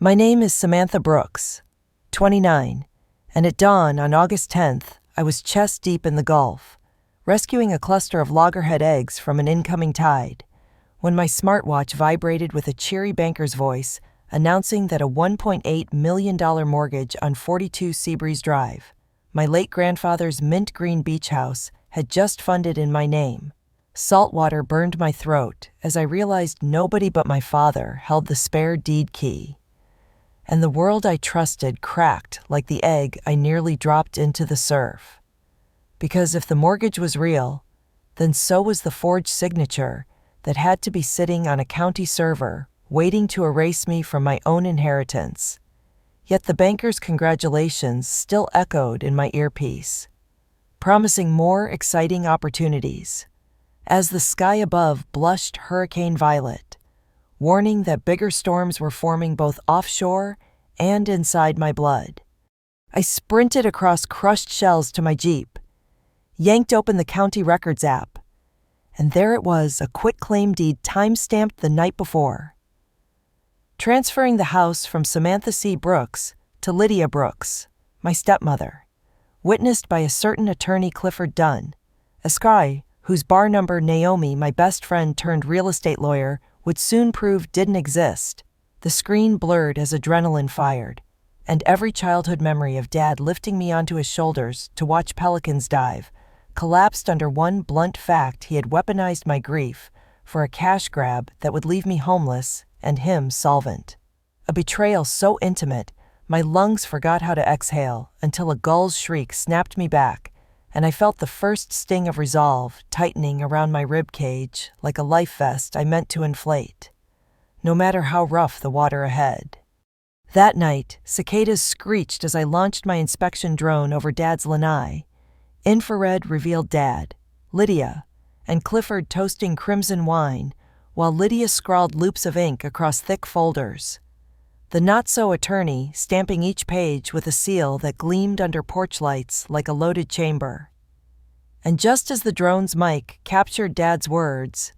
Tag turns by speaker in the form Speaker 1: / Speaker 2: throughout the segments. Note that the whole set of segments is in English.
Speaker 1: My name is Samantha Brooks, 29, and at dawn on August 10th, I was chest-deep in the Gulf, rescuing a cluster of loggerhead eggs from an incoming tide, when my smartwatch vibrated with a cheery banker's voice announcing that a $1.8 million mortgage on 42 Seabreeze Drive, my late grandfather's mint green beach house, had just funded in my name. Salt water burned my throat as I realized nobody but my father held the spare deed key. And the world I trusted cracked like the egg I nearly dropped into the surf. Because if the mortgage was real, then so was the forged signature that had to be sitting on a county server, waiting to erase me from my own inheritance. Yet the banker's congratulations still echoed in my earpiece, promising more exciting opportunities, as the sky above blushed hurricane violet, warning that bigger storms were forming both offshore and inside my blood. I sprinted across crushed shells to my Jeep, yanked open the county records app, and there it was, a quitclaim deed time-stamped the night before, transferring the house from Samantha C. Brooks to Lydia Brooks, my stepmother, witnessed by a certain attorney Clifford Dunn, a sky whose bar number Naomi, my best friend turned real estate lawyer, would soon prove didn't exist. The screen blurred as adrenaline fired, and every childhood memory of Dad lifting me onto his shoulders to watch pelicans dive collapsed under one blunt fact: he had weaponized my grief for a cash grab that would leave me homeless and him solvent. A betrayal so intimate, my lungs forgot how to exhale until a gull's shriek snapped me back, and I felt the first sting of resolve tightening around my rib cage like a life vest I meant to inflate, no matter how rough the water ahead. That night, cicadas screeched as I launched my inspection drone over Dad's lanai. Infrared revealed Dad, Lydia, and Clifford toasting crimson wine, while Lydia scrawled loops of ink across thick folders. The not-so-attorney stamping each page with a seal that gleamed under porch lights like a loaded chamber. And just as the drone's mic captured Dad's words,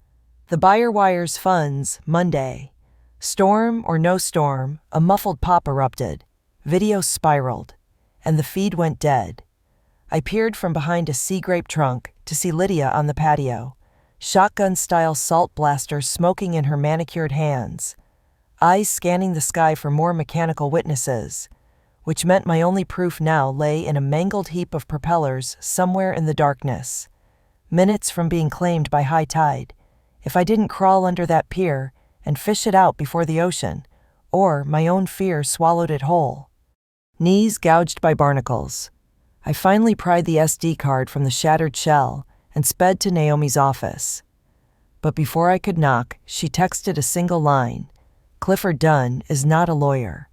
Speaker 1: "The buyer wires funds, Monday." Storm or no storm, a muffled pop erupted, video spiraled, and the feed went dead. I peered from behind a sea grape trunk to see Lydia on the patio, shotgun-style salt blaster smoking in her manicured hands, eyes scanning the sky for more mechanical witnesses, which meant my only proof now lay in a mangled heap of propellers somewhere in the darkness, minutes from being claimed by high tide, if I didn't crawl under that pier and fish it out before the ocean, or my own fear swallowed it whole. Knees gouged by barnacles, I finally pried the SD card from the shattered shell and sped to Naomi's office. But before I could knock, she texted a single line: "Clifford Dunn is not a lawyer.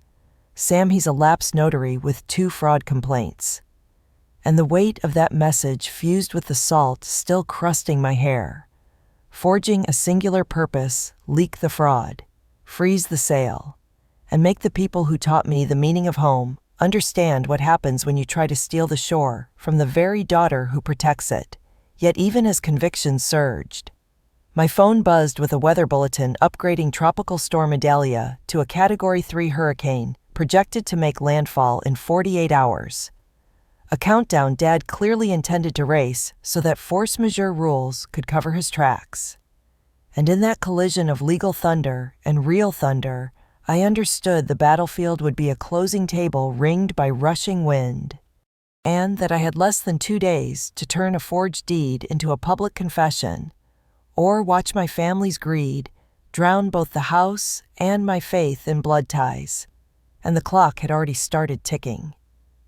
Speaker 1: Sam, he's a lapsed notary with 2 fraud complaints." And the weight of that message fused with the salt still crusting my hair, forging a singular purpose: leak the fraud, freeze the sale, and make the people who taught me the meaning of home understand what happens when you try to steal the shore from the very daughter who protects it. Yet even as convictions surged, my phone buzzed with a weather bulletin upgrading Tropical Storm Idalia to a Category 3 hurricane projected to make landfall in 48 hours. A countdown Dad clearly intended to race so that force majeure rules could cover his tracks. And in that collision of legal thunder and real thunder, I understood the battlefield would be a closing table ringed by rushing wind, and that I had less than 2 days to turn a forged deed into a public confession, or watch my family's greed drown both the house and my faith in blood ties. And the clock had already started ticking.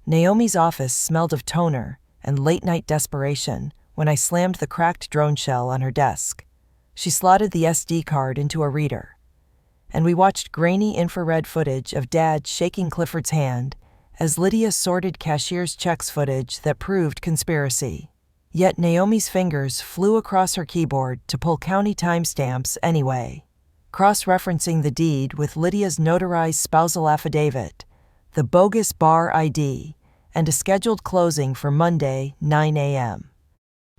Speaker 1: Naomi's office smelled of toner and late-night desperation when I slammed the cracked drone shell on her desk. She slotted the SD card into a reader, and we watched grainy infrared footage of Dad shaking Clifford's hand as Lydia sorted cashier's checks footage that proved conspiracy. Yet Naomi's fingers flew across her keyboard to pull county timestamps anyway, cross-referencing the deed with Lydia's notarized spousal affidavit, the bogus bar ID, and a scheduled closing for Monday, 9 a.m.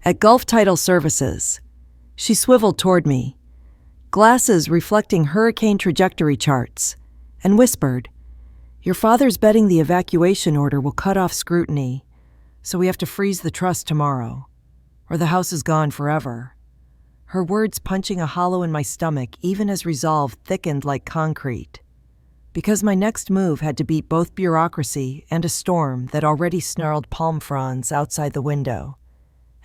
Speaker 1: At Gulf Title Services, she swiveled toward me, glasses reflecting hurricane trajectory charts, and whispered, Your father's betting the evacuation order will cut off scrutiny, so we have to freeze the trust tomorrow, or the house is gone forever. Her words punching a hollow in my stomach even as resolve thickened like concrete. Because my next move had to beat both bureaucracy and a storm that already snarled palm fronds outside the window,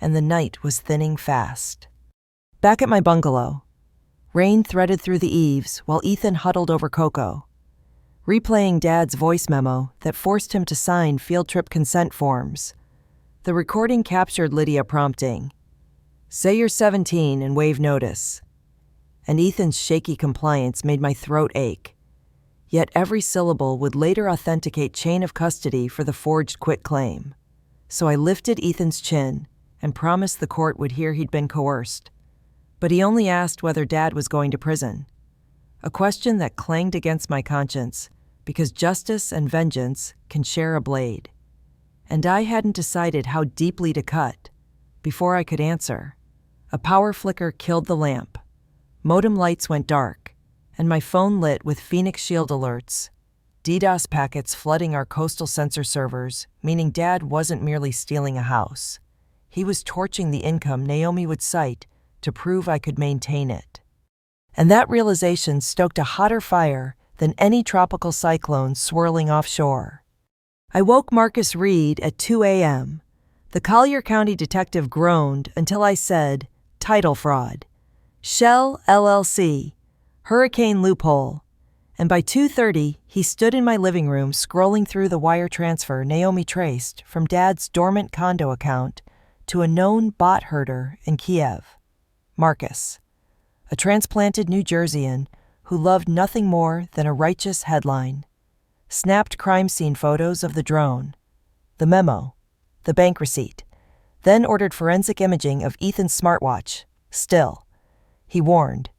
Speaker 1: and the night was thinning fast. Back at my bungalow, rain threaded through the eaves while Ethan huddled over Coco, replaying Dad's voice memo that forced him to sign field trip consent forms. The recording captured Lydia prompting, "Say you're 17 and waive notice." And Ethan's shaky compliance made my throat ache. Yet every syllable would later authenticate chain of custody for the forged quitclaim. So I lifted Ethan's chin and promised the court would hear he'd been coerced. But he only asked whether Dad was going to prison. A question that clanged against my conscience, because justice and vengeance can share a blade. And I hadn't decided how deeply to cut. Before I could answer, a power flicker killed the lamp. Modem lights went dark, and my phone lit with Phoenix Shield alerts. DDoS packets flooding our coastal sensor servers, meaning Dad wasn't merely stealing a house. He was torching the income Naomi would cite to prove I could maintain it. And that realization stoked a hotter fire than any tropical cyclone swirling offshore. I woke Marcus Reed at 2 a.m. The Collier County detective groaned until I said, "Title fraud. Shell LLC. Hurricane loophole." And by 2:30, he stood in my living room scrolling through the wire transfer Naomi traced from Dad's dormant condo account to a known bot herder in Kiev. Marcus, a transplanted New Jerseyan who loved nothing more than a righteous headline, snapped crime scene photos of the drone, the memo, the bank receipt, then ordered forensic imaging of Ethan's smartwatch. Still, he warned,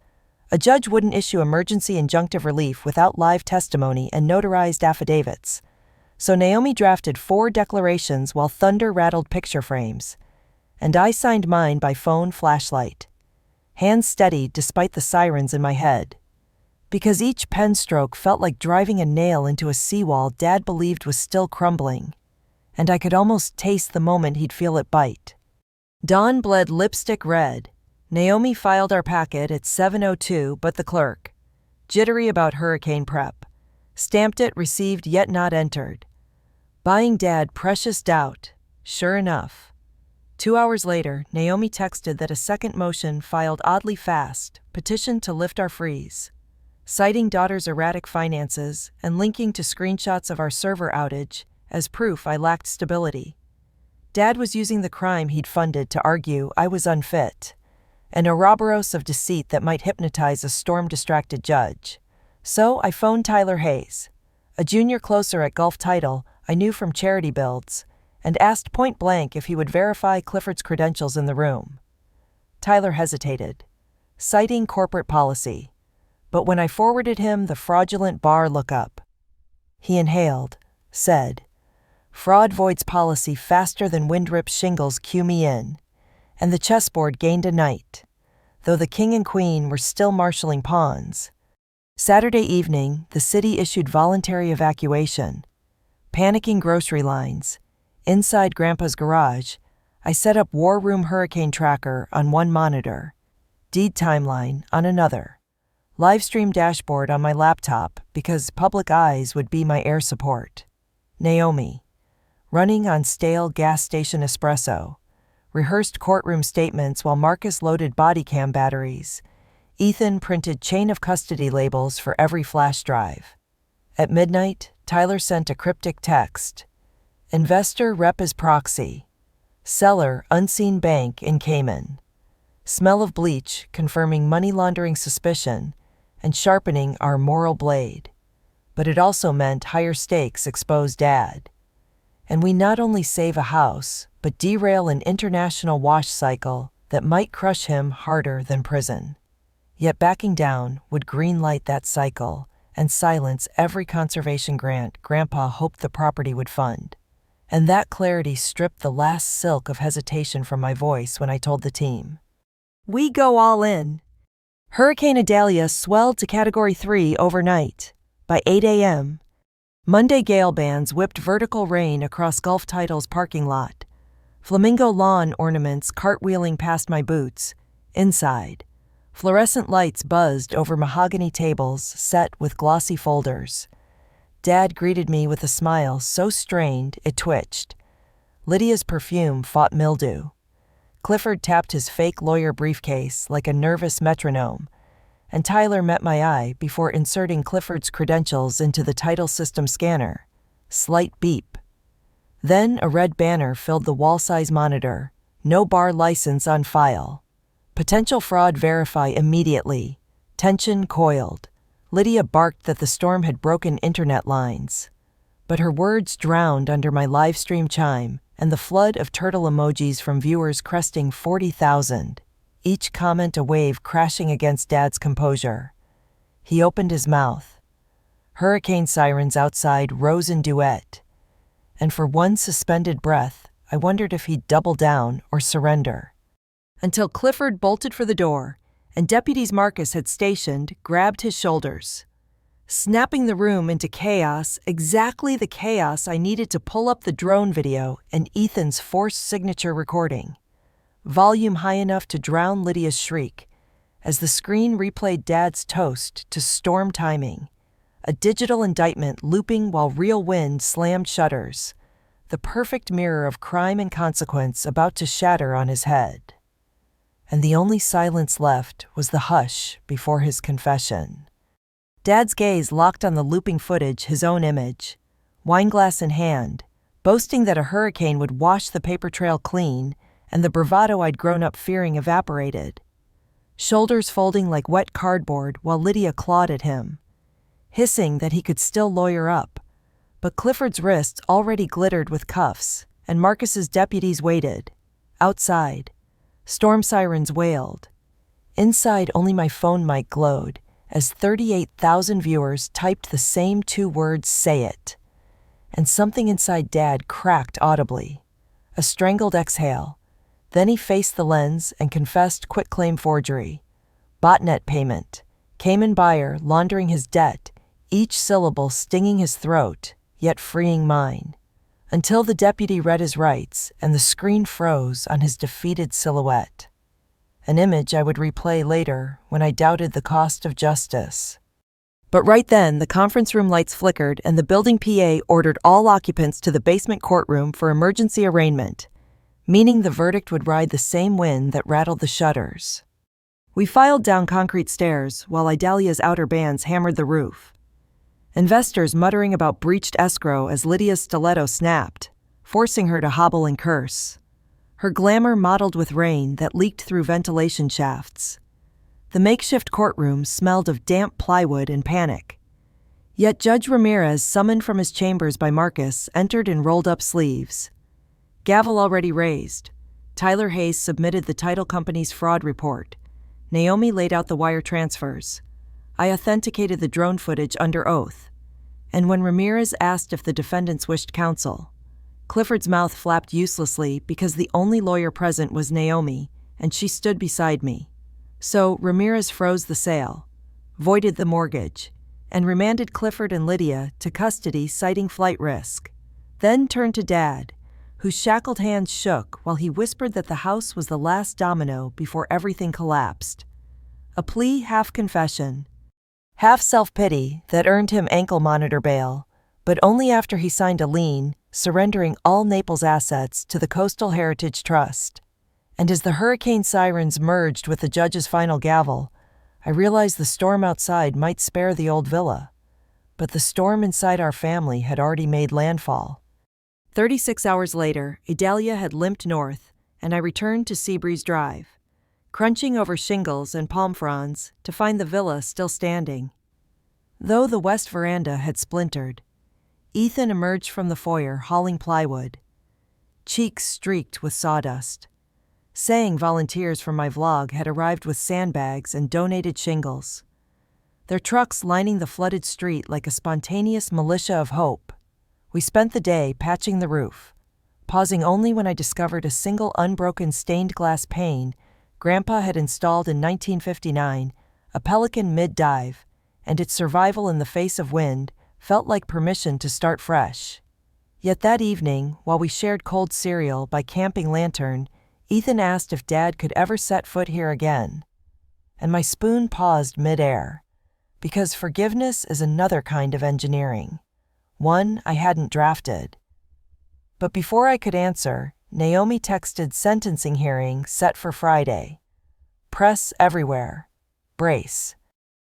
Speaker 1: a judge wouldn't issue emergency injunctive relief without live testimony and notarized affidavits. So Naomi drafted 4 declarations while thunder rattled picture frames, and I signed mine by phone flashlight, hands steady despite the sirens in my head. Because each pen stroke felt like driving a nail into a seawall Dad believed was still crumbling, and I could almost taste the moment he'd feel it bite. Dawn bled lipstick red. Naomi filed our packet at 7:02, but the clerk, jittery about hurricane prep, stamped it received yet not entered. Buying Dad precious doubt. Sure enough. 2 hours later, Naomi texted that a second motion filed oddly fast, petitioned to lift our freeze, citing daughter's erratic finances and linking to screenshots of our server outage as proof I lacked stability. Dad was using the crime he'd funded to argue I was unfit, an Ouroboros of deceit that might hypnotize a storm-distracted judge. So I phoned Tyler Hayes, a junior closer at Gulf Title I knew from charity builds, and asked point blank if he would verify Clifford's credentials in the room. Tyler hesitated, citing corporate policy, but when I forwarded him the fraudulent bar lookup, he inhaled, said, "Fraud voids policy faster than Windrip shingles cue me in," and the chessboard gained a knight, though the king and queen were still marshalling pawns. Saturday evening, the city issued voluntary evacuation. Panicking grocery lines. Inside Grandpa's garage, I set up War Room Hurricane Tracker on one monitor, Deed Timeline on another, livestream dashboard on my laptop because public eyes would be my air support. Naomi, running on stale gas station espresso, rehearsed courtroom statements while Marcus loaded body cam batteries. Ethan printed chain of custody labels for every flash drive. At midnight, Tyler sent a cryptic text. Investor rep as proxy. Seller unseen bank in Cayman. Smell of bleach confirming money laundering suspicion and sharpening our moral blade. But it also meant higher stakes expose Dad. And we not only save a house, but derail an international wash cycle that might crush him harder than prison. Yet backing down would greenlight that cycle and silence every conservation grant Grandpa hoped the property would fund. And that clarity stripped the last silk of hesitation from my voice when I told the team, "We go all in." Hurricane Idalia swelled to Category 3 overnight. By 8 a.m., Monday gale bands whipped vertical rain across Gulf Title's parking lot. Flamingo lawn ornaments cartwheeling past my boots. Inside, fluorescent lights buzzed over mahogany tables set with glossy folders. Dad greeted me with a smile so strained it twitched. Lydia's perfume fought mildew. Clifford tapped his fake lawyer briefcase like a nervous metronome, and Tyler met my eye before inserting Clifford's credentials into the title system scanner. Slight beep. Then a red banner filled the wall-size monitor. No bar license on file. Potential fraud verify immediately. Tension coiled. Lydia barked that the storm had broken internet lines. But her words drowned under my live stream chime and the flood of turtle emojis from viewers cresting 40,000, each comment a wave crashing against Dad's composure. He opened his mouth. Hurricane sirens outside rose in duet, and for one suspended breath, I wondered if he'd double down or surrender. Until Clifford bolted for the door, and deputies Marcus had stationed grabbed his shoulders, snapping the room into chaos, exactly the chaos I needed to pull up the drone video and Ethan's forced signature recording. Volume high enough to drown Lydia's shriek, as the screen replayed Dad's toast to storm timing, a digital indictment looping while real wind slammed shutters, the perfect mirror of crime and consequence about to shatter on his head. And the only silence left was the hush before his confession. Dad's gaze locked on the looping footage, his own image, wineglass in hand, boasting that a hurricane would wash the paper trail clean, and the bravado I'd grown up fearing evaporated. Shoulders folding like wet cardboard while Lydia clawed at him, hissing that he could still lawyer up. But Clifford's wrists already glittered with cuffs, and Marcus's deputies waited. Outside, storm sirens wailed. Inside, only my phone mic glowed as 38,000 viewers typed the same two words, "Say it." And something inside Dad cracked audibly. A strangled exhale. Then he faced the lens and confessed quitclaim forgery. Botnet payment. Cayman buyer laundering his debt, each syllable stinging his throat, yet freeing mine. Until the deputy read his rights and the screen froze on his defeated silhouette. An image I would replay later when I doubted the cost of justice. But right then, the conference room lights flickered and the building PA ordered all occupants to the basement courtroom for emergency arraignment, meaning the verdict would ride the same wind that rattled the shutters. We filed down concrete stairs while Idalia's outer bands hammered the roof. Investors muttering about breached escrow as Lydia's stiletto snapped, forcing her to hobble and curse. Her glamour mottled with rain that leaked through ventilation shafts. The makeshift courtroom smelled of damp plywood and panic. Yet Judge Ramirez, summoned from his chambers by Marcus, entered in rolled-up sleeves. Gavel already raised. Tyler Hayes submitted the title company's fraud report. Naomi laid out the wire transfers. I authenticated the drone footage under oath. And when Ramirez asked if the defendants wished counsel, Clifford's mouth flapped uselessly because the only lawyer present was Naomi, and she stood beside me. So Ramirez froze the sale, voided the mortgage, and remanded Clifford and Lydia to custody citing flight risk. Then turned to Dad, whose shackled hands shook while he whispered that the house was the last domino before everything collapsed. A plea half confession, half self-pity that earned him ankle monitor bail, but only after he signed a lien, surrendering all Naples assets to the Coastal Heritage Trust. And as the hurricane sirens merged with the judge's final gavel, I realized the storm outside might spare the old villa. But the storm inside our family had already made landfall. 36 hours later, Idalia had limped north, and I returned to Seabreeze Drive, crunching over shingles and palm fronds to find the villa still standing. Though the west veranda had splintered, Ethan emerged from the foyer hauling plywood, cheeks streaked with sawdust, saying volunteers from my vlog had arrived with sandbags and donated shingles, their trucks lining the flooded street like a spontaneous militia of hope. We spent the day patching the roof, pausing only when I discovered a single unbroken stained glass pane Grandpa had installed in 1959, a Pelican mid-dive, and its survival in the face of wind felt like permission to start fresh. Yet that evening, while we shared cold cereal by camping lantern, Ethan asked if Dad could ever set foot here again. And my spoon paused mid-air, because forgiveness is another kind of engineering, one I hadn't drafted. But before I could answer, Naomi texted sentencing hearing set for Friday. Press everywhere. Brace.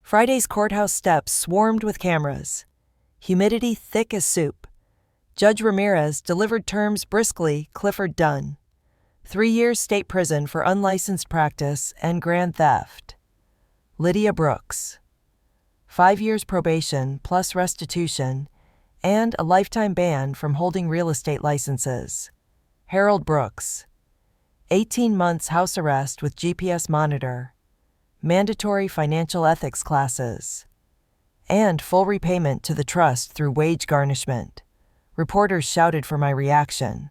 Speaker 1: Friday's courthouse steps swarmed with cameras. Humidity thick as soup. Judge Ramirez delivered terms briskly, Clifford done. 3 years state prison for unlicensed practice and grand theft. Lydia Brooks. 5 years probation plus restitution and a lifetime ban from holding real estate licenses. Harold Brooks. 18 months house arrest with GPS monitor. Mandatory financial ethics classes. And full repayment to the trust through wage garnishment. Reporters shouted for my reaction.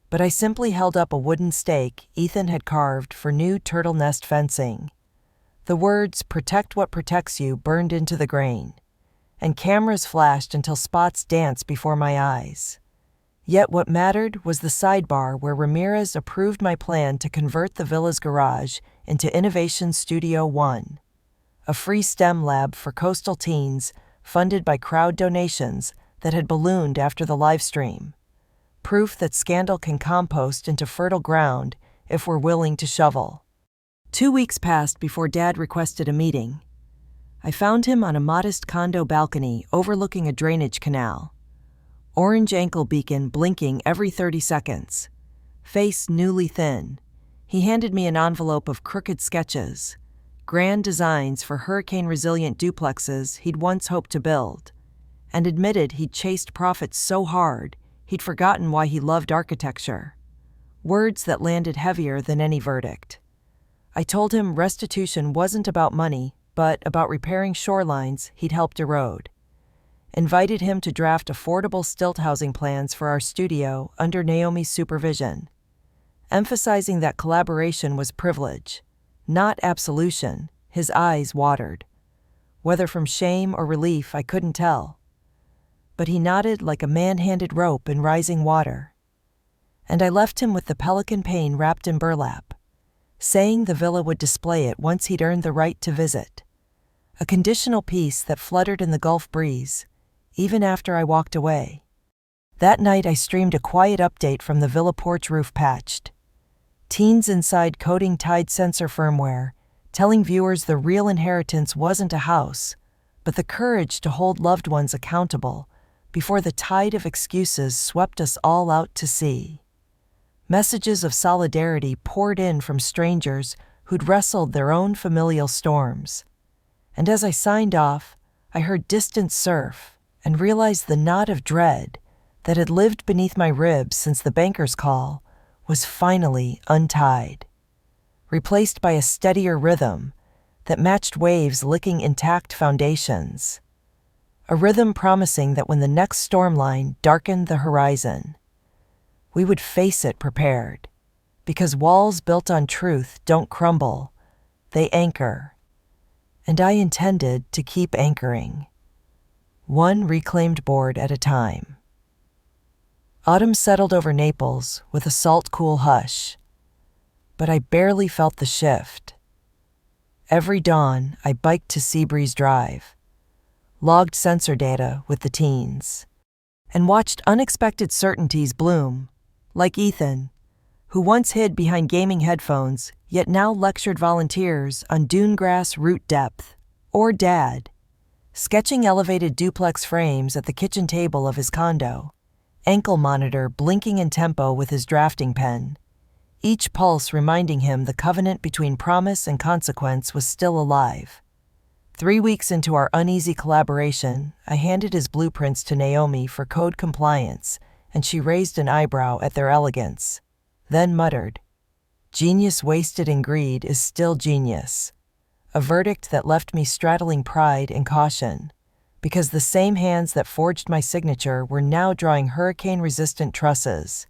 Speaker 1: But I simply held up a wooden stake Ethan had carved for new turtle nest fencing. The words, "Protect what protects you," burned into the grain, and cameras flashed until spots danced before my eyes. Yet what mattered was the sidebar where Ramirez approved my plan to convert the villa's garage into Innovation Studio 1, a free STEM lab for coastal teens funded by crowd donations that had ballooned after the live stream. Proof that scandal can compost into fertile ground if we're willing to shovel. 2 weeks passed before Dad requested a meeting. I found him on a modest condo balcony overlooking a drainage canal. Orange ankle beacon blinking every 30 seconds. Face newly thin. He handed me an envelope of crooked sketches, grand designs for hurricane-resilient duplexes he'd once hoped to build, and admitted he'd chased profits so hard he'd forgotten why he loved architecture. Words that landed heavier than any verdict. I told him restitution wasn't about money, but about repairing shorelines he'd helped erode. Invited him to draft affordable stilt housing plans for our studio under Naomi's supervision, emphasizing that collaboration was privilege, not absolution. His eyes watered. Whether from shame or relief, I couldn't tell. But he nodded like a man-handed rope in rising water. And I left him with the pelican pane wrapped in burlap, saying the villa would display it once he'd earned the right to visit. A conditional piece that fluttered in the Gulf breeze, even after I walked away. That night I streamed a quiet update from the villa porch roof patched. Teens inside coding tide sensor firmware, telling viewers the real inheritance wasn't a house, but the courage to hold loved ones accountable before the tide of excuses swept us all out to sea. Messages of solidarity poured in from strangers who'd wrestled their own familial storms. And as I signed off, I heard distant surf and realized the knot of dread that had lived beneath my ribs since the banker's call was finally untied, replaced by a steadier rhythm that matched waves licking intact foundations. A rhythm promising that when the next storm line darkened the horizon, we would face it prepared, because walls built on truth don't crumble, they anchor. And I intended to keep anchoring, one reclaimed board at a time. Autumn settled over Naples with a salt-cool hush, but I barely felt the shift. Every dawn, I biked to Seabreeze Drive, logged sensor data with the teens, and watched unexpected certainties bloom, like Ethan, who once hid behind gaming headphones, yet now lectured volunteers on dune grass root depth, or Dad, sketching elevated duplex frames at the kitchen table of his condo, ankle monitor blinking in tempo with his drafting pen, each pulse reminding him the covenant between promise and consequence was still alive. 3 weeks into our uneasy collaboration, I handed his blueprints to Naomi for code compliance, and she raised an eyebrow at their elegance, then muttered, "Genius wasted in greed is still genius," a verdict that left me straddling pride and caution, because the same hands that forged my signature were now drawing hurricane-resistant trusses,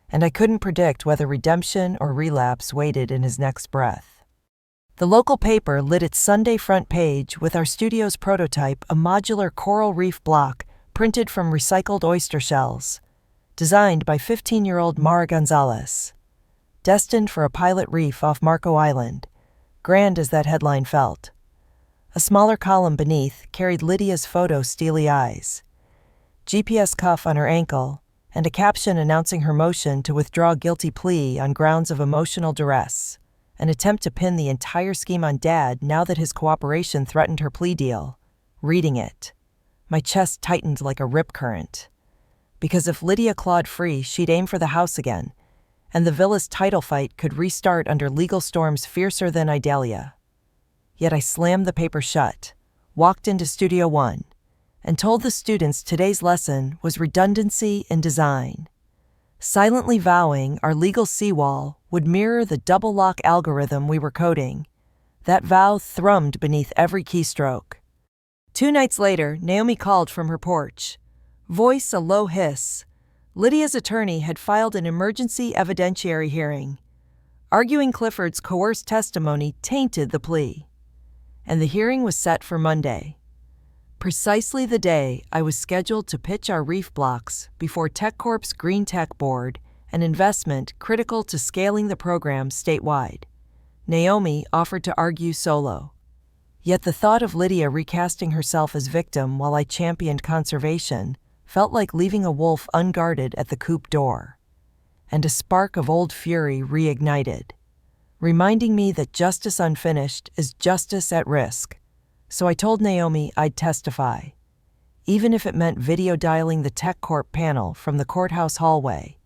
Speaker 1: and I couldn't predict whether redemption or relapse waited in his next breath. The local paper lit its Sunday front page with our studio's prototype, a modular coral reef block printed from recycled oyster shells, designed by 15-year-old Mara Gonzalez. Destined for a pilot reef off Marco Island, grand as that headline felt. A smaller column beneath carried Lydia's photo steely eyes, GPS cuff on her ankle, and a caption announcing her motion to withdraw guilty plea on grounds of emotional duress, an attempt to pin the entire scheme on Dad now that his cooperation threatened her plea deal. Reading it, my chest tightened like a rip current. Because if Lydia clawed free, she'd aim for the house again, and the villa's title fight could restart under legal storms fiercer than Idalia. Yet I slammed the paper shut, walked into Studio One, and told the students today's lesson was redundancy in design, silently vowing our legal seawall would mirror the double lock algorithm we were coding. That vow thrummed beneath every keystroke. 2 nights later, Naomi called from her porch, voice a low hiss. Lydia's attorney had filed an emergency evidentiary hearing, arguing Clifford's coerced testimony tainted the plea. And the hearing was set for Monday, precisely the day I was scheduled to pitch our reef blocks before TechCorp's Green Tech Board, an investment critical to scaling the program statewide. Naomi offered to argue solo. Yet the thought of Lydia recasting herself as victim while I championed conservation felt like leaving a wolf unguarded at the coop door. And a spark of old fury reignited, reminding me that justice unfinished is justice at risk. So I told Naomi I'd testify, even if it meant video dialing the TechCorp panel from the courthouse hallway,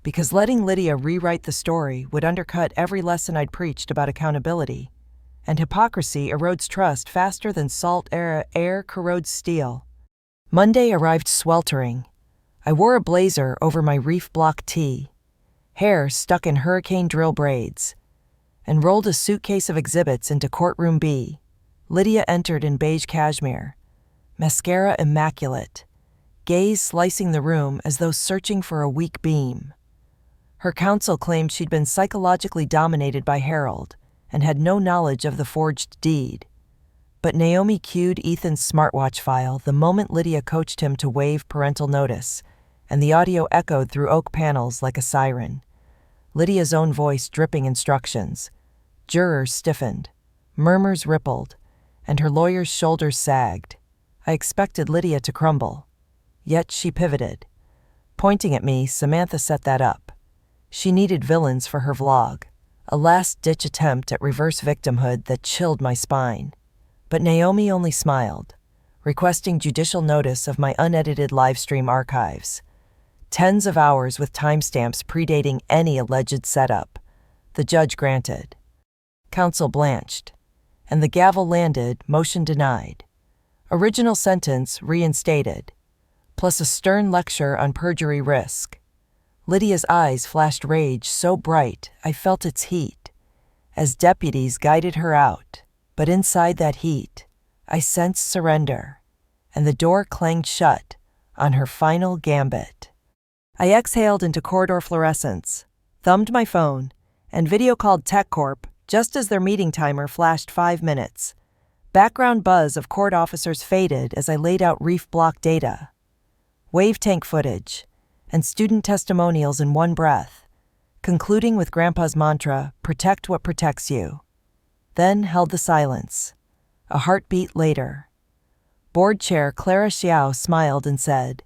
Speaker 1: because letting Lydia rewrite the story would undercut every lesson I'd preached about accountability, and hypocrisy erodes trust faster than salt air corrodes steel. Monday arrived sweltering. I wore a blazer over my reef block tee, hair stuck in hurricane drill braids, and rolled a suitcase of exhibits into courtroom B. Lydia entered in beige cashmere, mascara immaculate, gaze slicing the room as though searching for a weak beam. Her counsel claimed she'd been psychologically dominated by Harold and had no knowledge of the forged deed. But Naomi cued Ethan's smartwatch file the moment Lydia coached him to waive parental notice, and the audio echoed through oak panels like a siren. Lydia's own voice dripping instructions. Jurors stiffened, murmurs rippled, and her lawyer's shoulders sagged. I expected Lydia to crumble. Yet she pivoted. Pointing at me, Samantha set that up. She needed villains for her vlog, a last-ditch attempt at reverse victimhood that chilled my spine. But Naomi only smiled, requesting judicial notice of my unedited livestream archives. Tens of hours with timestamps predating any alleged setup. The judge granted. Counsel blanched, and the gavel landed, motion denied. Original sentence reinstated, plus a stern lecture on perjury risk. Lydia's eyes flashed rage so bright I felt its heat, as deputies guided her out. But inside that heat, I sensed surrender, and the door clanged shut on her final gambit. I exhaled into corridor fluorescence, thumbed my phone, and video called TechCorp just as their meeting timer flashed 5 minutes. Background buzz of court officers faded as I laid out reef block data, wave tank footage, and student testimonials in one breath, concluding with Grandpa's mantra, "Protect what protects you." Then held the silence. A heartbeat later, Board Chair Clara Xiao smiled and said,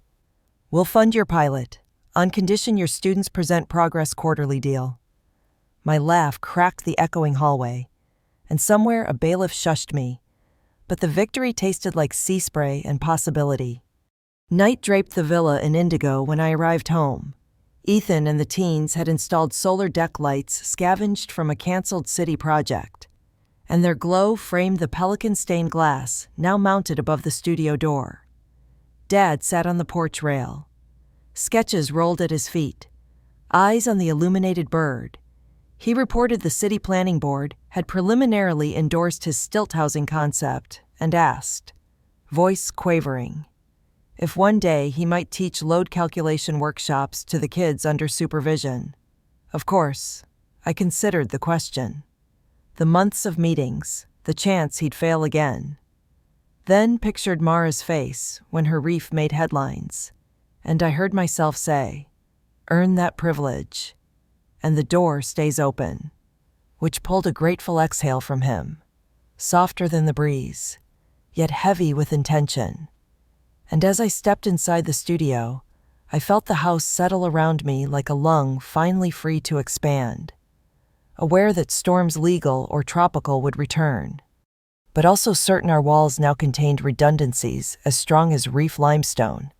Speaker 1: "We'll fund your pilot, on condition your students present progress quarterly deal." My laugh cracked the echoing hallway, and somewhere a bailiff shushed me, but the victory tasted like sea spray and possibility. Night draped the villa in indigo when I arrived home. Ethan and the teens had installed solar deck lights scavenged from a canceled city project, and their glow framed the pelican-stained glass now mounted above the studio door. Dad sat on the porch rail. Sketches rolled at his feet, eyes on the illuminated bird. He reported the city planning board had preliminarily endorsed his stilt housing concept and asked, voice quavering, if one day he might teach load calculation workshops to the kids under supervision. Of course, I considered the question. The months of meetings, the chance he'd fail again. Then pictured Mara's face when her reef made headlines, and I heard myself say, "Earn that privilege," and the door stays open, which pulled a grateful exhale from him, softer than the breeze, yet heavy with intention. And as I stepped inside the studio, I felt the house settle around me like a lung finally free to expand, aware that storms legal or tropical would return, but also certain our walls now contained redundancies as strong as reef limestone,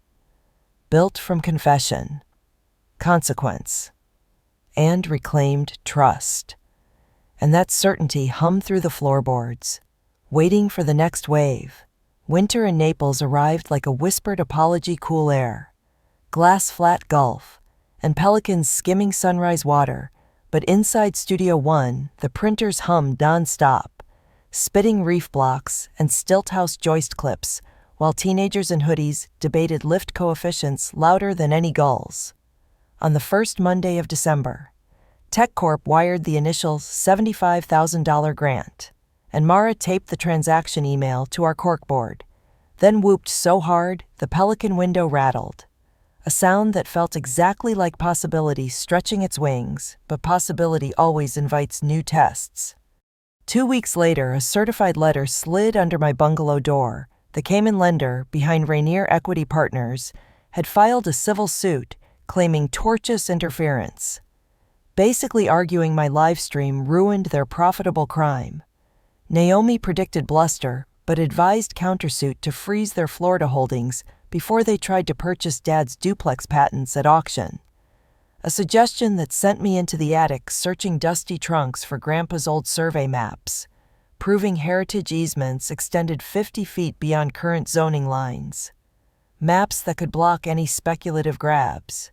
Speaker 1: built from confession, consequence, and reclaimed trust. And that certainty hummed through the floorboards, waiting for the next wave. Winter in Naples arrived like a whispered apology, cool air, glass-flat gulf, and pelicans skimming sunrise water. But inside Studio One, the printers hummed non-stop, spitting reef blocks and Stilthouse joist clips, while teenagers in hoodies debated lift coefficients louder than any gulls. On the first Monday of December, TechCorp wired the initial $75,000 grant, and Mara taped the transaction email to our corkboard, then whooped so hard the Pelican window rattled, a sound that felt exactly like possibility stretching its wings, but possibility always invites new tests. 2 weeks later, a certified letter slid under my bungalow door. The Cayman lender, behind Rainier Equity Partners, had filed a civil suit claiming tortious interference, basically arguing my live stream ruined their profitable crime. Naomi predicted bluster, but advised countersuit to freeze their Florida holdings before they tried to purchase Dad's duplex patents at auction, a suggestion that sent me into the attic searching dusty trunks for Grandpa's old survey maps, proving heritage easements extended 50 feet beyond current zoning lines, maps that could block any speculative grabs.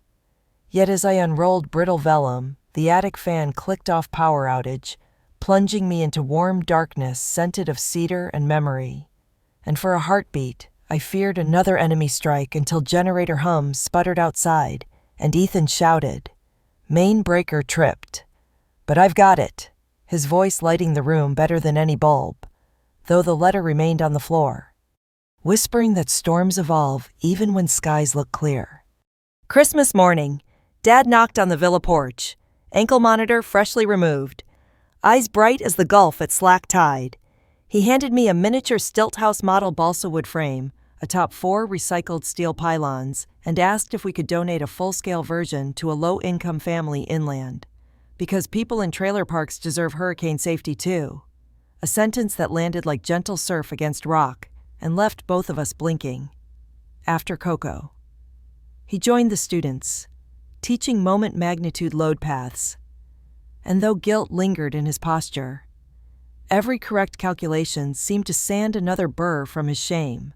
Speaker 1: Yet as I unrolled brittle vellum, the attic fan clicked off power outage, plunging me into warm darkness scented of cedar and memory. And for a heartbeat, I feared another enemy strike until generator hum sputtered outside, and Ethan shouted, "Main breaker tripped." "But I've got it," his voice lighting the room better than any bulb, though the letter remained on the floor, whispering that storms evolve even when skies look clear. Christmas morning, Dad knocked on the villa porch, ankle monitor freshly removed, eyes bright as the Gulf at slack tide. He handed me a miniature Stilthouse model balsa wood frame, atop 4 recycled steel pylons, and asked if we could donate a full-scale version to a low-income family inland, because people in trailer parks deserve hurricane safety too. A sentence that landed like gentle surf against rock and left both of us blinking. After Coco, he joined the students, teaching moment magnitude load paths, and though guilt lingered in his posture, every correct calculation seemed to sand another burr from his shame.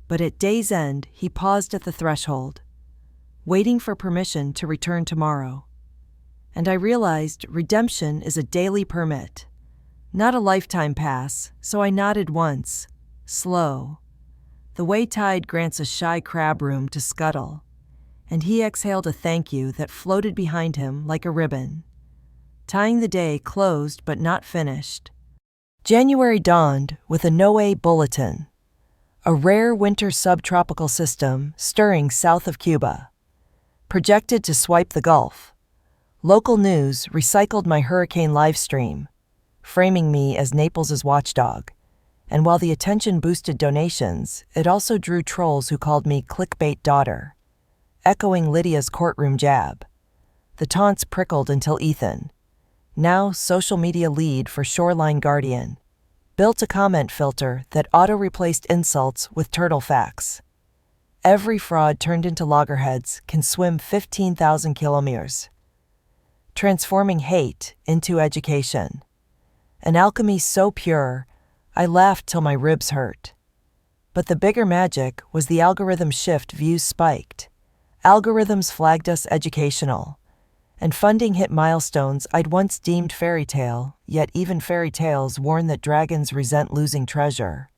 Speaker 1: But at day's end, he paused at the threshold, waiting for permission to return tomorrow. And I realized redemption is a daily permit, not a lifetime pass, so I nodded once, slow, the way tide grants a shy crab room to scuttle, and he exhaled a thank you that floated behind him like a ribbon, tying the day closed but not finished. January dawned with a NOAA bulletin, a rare winter subtropical system stirring south of Cuba, projected to swipe the Gulf. Local news recycled my hurricane livestream, framing me as Naples' watchdog, and while the attention boosted donations, it also drew trolls who called me clickbait daughter, echoing Lydia's courtroom jab. The taunts prickled until Ethan, now social media lead for Shoreline Guardian, built a comment filter that auto-replaced insults with turtle facts. Every fraud turned into loggerheads can swim 15,000 kilometers, transforming hate into education. An alchemy so pure, I laughed till my ribs hurt. But the bigger magic was the algorithm shift. Views spiked. Algorithms flagged us educational, and funding hit milestones I'd once deemed fairy tale, yet even fairy tales warn that dragons resent losing treasure.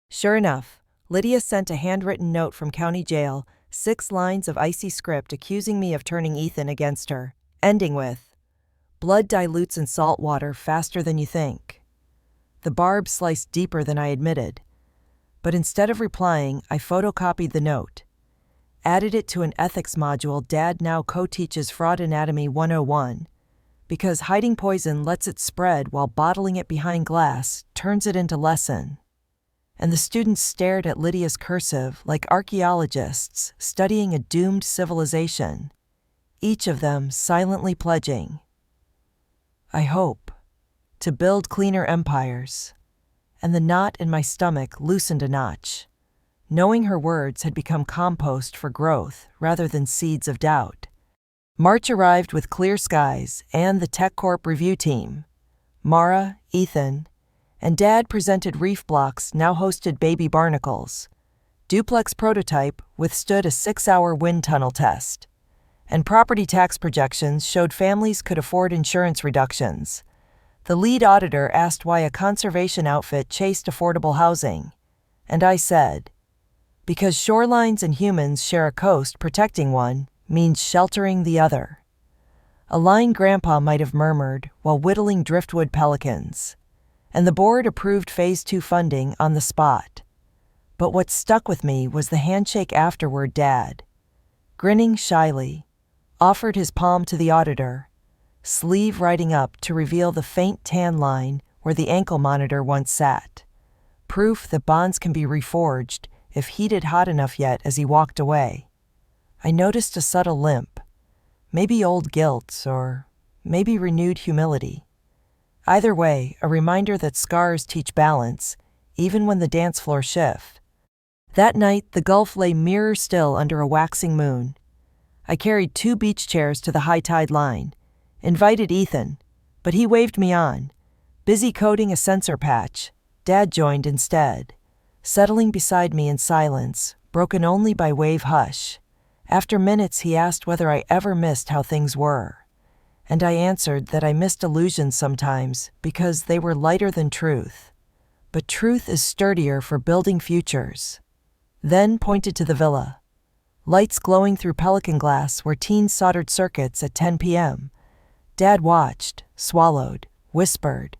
Speaker 1: Sure enough, Lydia sent a handwritten note from county jail, 6 lines of icy script accusing me of turning Ethan against her, ending with, "Blood dilutes in salt water faster than you think." The barb sliced deeper than I admitted, But instead of replying, I photocopied the note, added it to an ethics module Dad now co-teaches Fraud Anatomy 101, because hiding poison lets it spread while bottling it behind glass turns it into lesson. And the students stared at Lydia's cursive like archaeologists studying a doomed civilization, each of them silently pledging, I hope, to build cleaner empires. And the knot in my stomach loosened a notch, knowing her words had become compost for growth rather than seeds of doubt. March arrived with clear skies and the TechCorp review team. Mara, Ethan, and Dad presented reef blocks now hosted baby barnacles. Duplex prototype withstood a 6-hour wind tunnel test. And property tax projections showed families could afford insurance reductions. The lead auditor asked why a conservation outfit chased affordable housing. And I said, because shorelines and humans share a coast, protecting one means sheltering the other. A line Grandpa might have murmured while whittling driftwood pelicans. And the board approved Phase 2 funding on the spot. But what stuck with me was the handshake afterward. Dad, grinning shyly, offered his palm to the auditor, sleeve riding up to reveal the faint tan line where the ankle monitor once sat. Proof that bonds can be reforged if heated hot enough. Yet as he walked away, I noticed a subtle limp, maybe old guilt or maybe renewed humility. Either way, a reminder that scars teach balance, even when the dance floor shifts. That night, the Gulf lay mirror still under a waxing moon. I carried 2 beach chairs to the high tide line, invited Ethan, but he waved me on. Busy coding a sensor patch, Dad joined instead, settling beside me in silence, broken only by wave hush. After minutes he asked whether I ever missed how things were. And I answered that I missed illusions sometimes because they were lighter than truth. But truth is sturdier for building futures. Then pointed to the villa. Lights glowing through pelican glass where teens soldered circuits at 10 p.m. Dad watched, swallowed, whispered,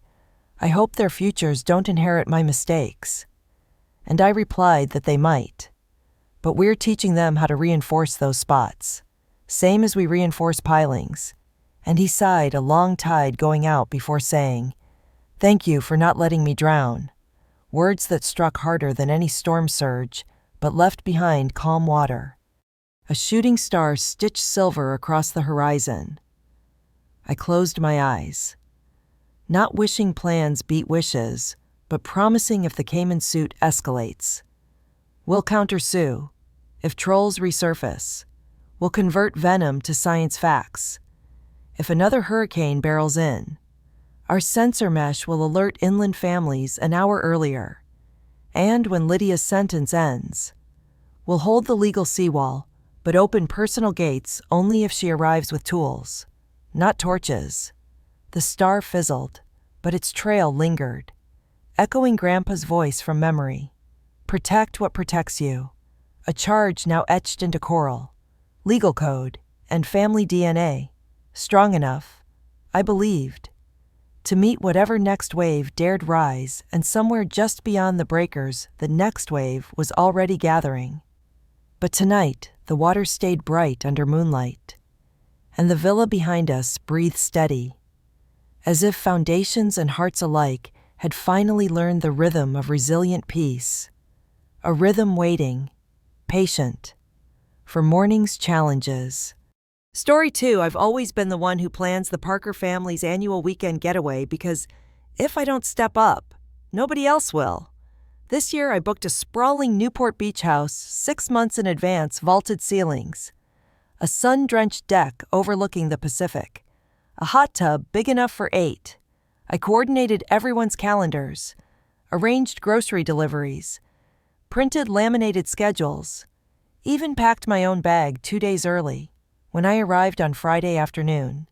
Speaker 1: I hope their futures don't inherit my mistakes. And I replied that they might. But we're teaching them how to reinforce those spots, same as we reinforce pilings. And he sighed, a long tide going out before saying, thank you for not letting me drown. Words that struck harder than any storm surge, but left behind calm water. A shooting star stitched silver across the horizon. I closed my eyes. Not wishing plans beat wishes, but promising if the Cayman suit escalates. We'll countersue. If trolls resurface, we'll convert venom to science facts. If another hurricane barrels in, our sensor mesh will alert inland families an hour earlier. And when Lydia's sentence ends, we'll hold the legal seawall, but open personal gates only if she arrives with tools, not torches. The star fizzled, but its trail lingered, echoing Grandpa's voice from memory. Protect what protects you. A charge now etched into coral, legal code, and family DNA. Strong enough, I believed, to meet whatever next wave dared rise, and somewhere just beyond the breakers, the next wave was already gathering. But tonight, the water stayed bright under moonlight, and the villa behind us breathed steady, as if foundations and hearts alike had finally learned the rhythm of resilient peace, a rhythm waiting, patient, for morning's challenges. Story 2, I've always been the one who plans the Parker family's annual weekend getaway because if I don't step up, nobody else will. This year I booked a sprawling Newport Beach house 6 months in advance, vaulted ceilings, a sun-drenched deck overlooking the Pacific, a hot tub big enough for 8. I coordinated everyone's calendars, arranged grocery deliveries, printed laminated schedules, even packed my own bag 2 days early. When I arrived on Friday afternoon,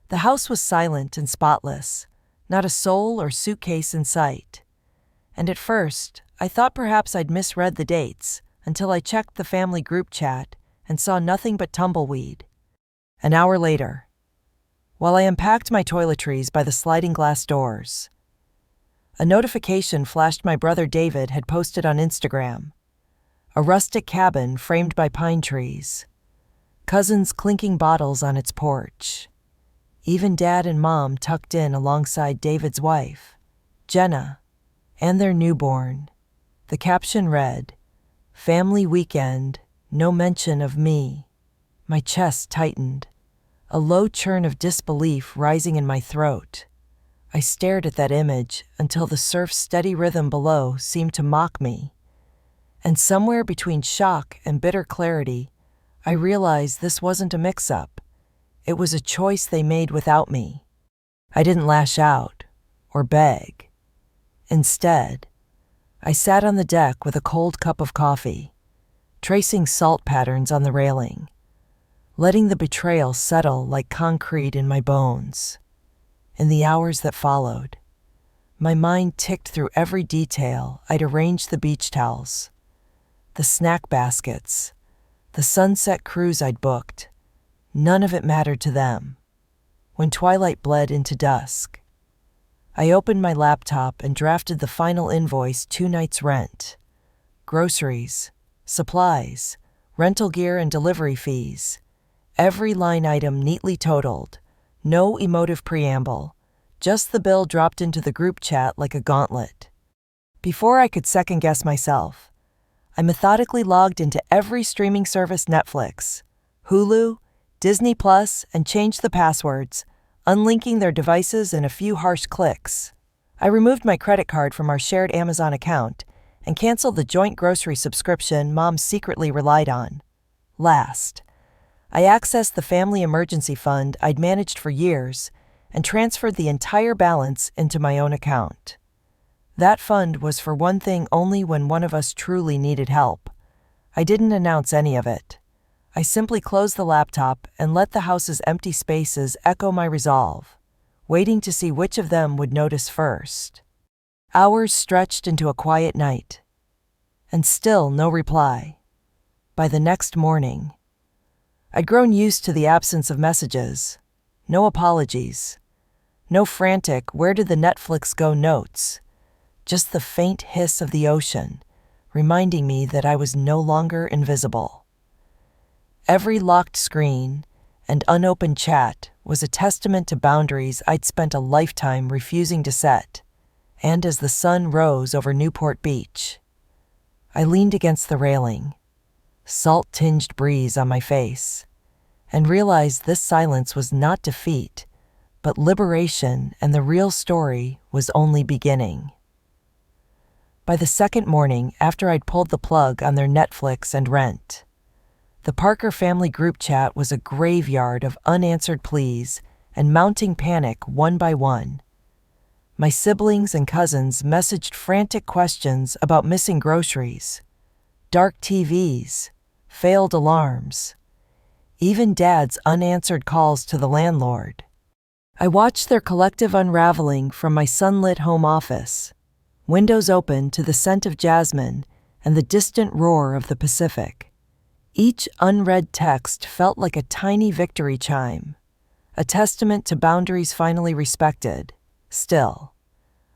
Speaker 1: the house was silent and spotless, not a soul or suitcase in sight. And at first, I thought perhaps I'd misread the dates until I checked the family group chat and saw nothing but tumbleweed. An hour later, while I unpacked my toiletries by the sliding glass doors, A notification flashed my brother David had posted on Instagram. A rustic cabin framed by pine trees. Cousins clinking bottles on its porch. Even Dad and Mom tucked in alongside David's wife, Jenna, and their newborn. The caption read, "Family weekend, no mention of me." My chest tightened, a low churn of disbelief rising in my throat. I stared at that image until the surf's steady rhythm below seemed to mock me. And somewhere between shock and bitter clarity, I realized this wasn't a mix-up. It was a choice they made without me. I didn't lash out or beg. Instead, I sat on the deck with a cold cup of coffee, tracing salt patterns on the railing, letting the betrayal settle like concrete in my bones. In the hours that followed, my mind ticked through every detail. I'd arranged the beach towels, the snack baskets, the sunset cruise I'd booked. None of it mattered to them. When twilight bled into dusk, I opened my laptop and drafted the final invoice: 2 nights' rent, groceries, supplies, rental gear and delivery fees. Every line item neatly totaled, no emotive preamble, just the bill dropped into the group chat like a gauntlet. Before I could second-guess myself, I methodically logged into every streaming service: Netflix, Hulu, Disney Plus, and changed the passwords, unlinking their devices in a few harsh clicks. I removed my credit card from our shared Amazon account and canceled the joint grocery subscription Mom secretly relied on. Last, I accessed the family emergency fund I'd managed for years and transferred the entire balance into my own account. That fund was for one thing only: when one of us truly needed help. I didn't announce any of it. I simply closed the laptop and let the house's empty spaces echo my resolve, waiting to see which of them would notice first. Hours stretched into a quiet night, and still no reply. By the next morning, I'd grown used to the absence of messages, no apologies, no frantic "where did the Netflix go" notes, just the faint hiss of the ocean, reminding me that I was no longer invisible. Every locked screen and unopened chat was a testament to boundaries I'd spent a lifetime refusing to set. And as the sun rose over Newport Beach, I leaned against the railing, salt-tinged breeze on my face, and realized this silence was not defeat, but liberation, and the real story was only beginning. By the second morning after I'd pulled the plug on their Netflix and rent, the Parker family group chat was a graveyard of unanswered pleas and mounting panic one by one. My siblings and cousins messaged frantic questions about missing groceries, dark TVs, failed alarms, even Dad's unanswered calls to the landlord. I watched their collective unraveling from my sunlit home office, windows open to the scent of jasmine and the distant roar of the Pacific. Each unread text felt like a tiny victory chime, a testament to boundaries finally respected. Still,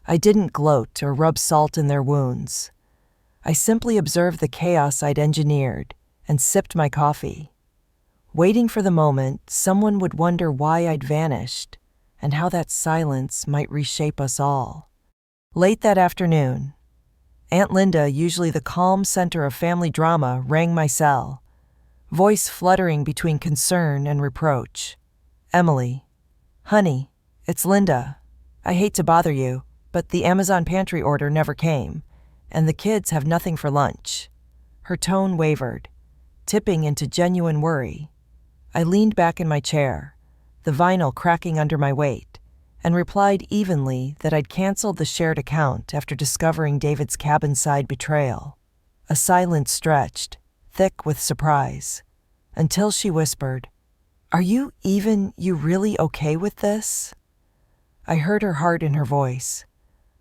Speaker 1: I didn't gloat or rub salt in their wounds. I simply observed the chaos I'd engineered and sipped my coffee, waiting for the moment someone would wonder why I'd vanished and how that silence might reshape us all. Late that afternoon, Aunt Linda, usually the calm center of family drama, rang my cell, voice fluttering between concern and reproach. "Emily, honey, it's Linda. I hate to bother you, but the Amazon pantry order never came, and the kids have nothing for lunch." Her tone wavered, tipping into genuine worry. I leaned back in my chair, the vinyl cracking under my weight, and replied evenly that I'd canceled the shared account after discovering David's cabin-side betrayal. A silence stretched, thick with surprise, until she whispered, "Are you really okay with this?" I heard her heart in her voice,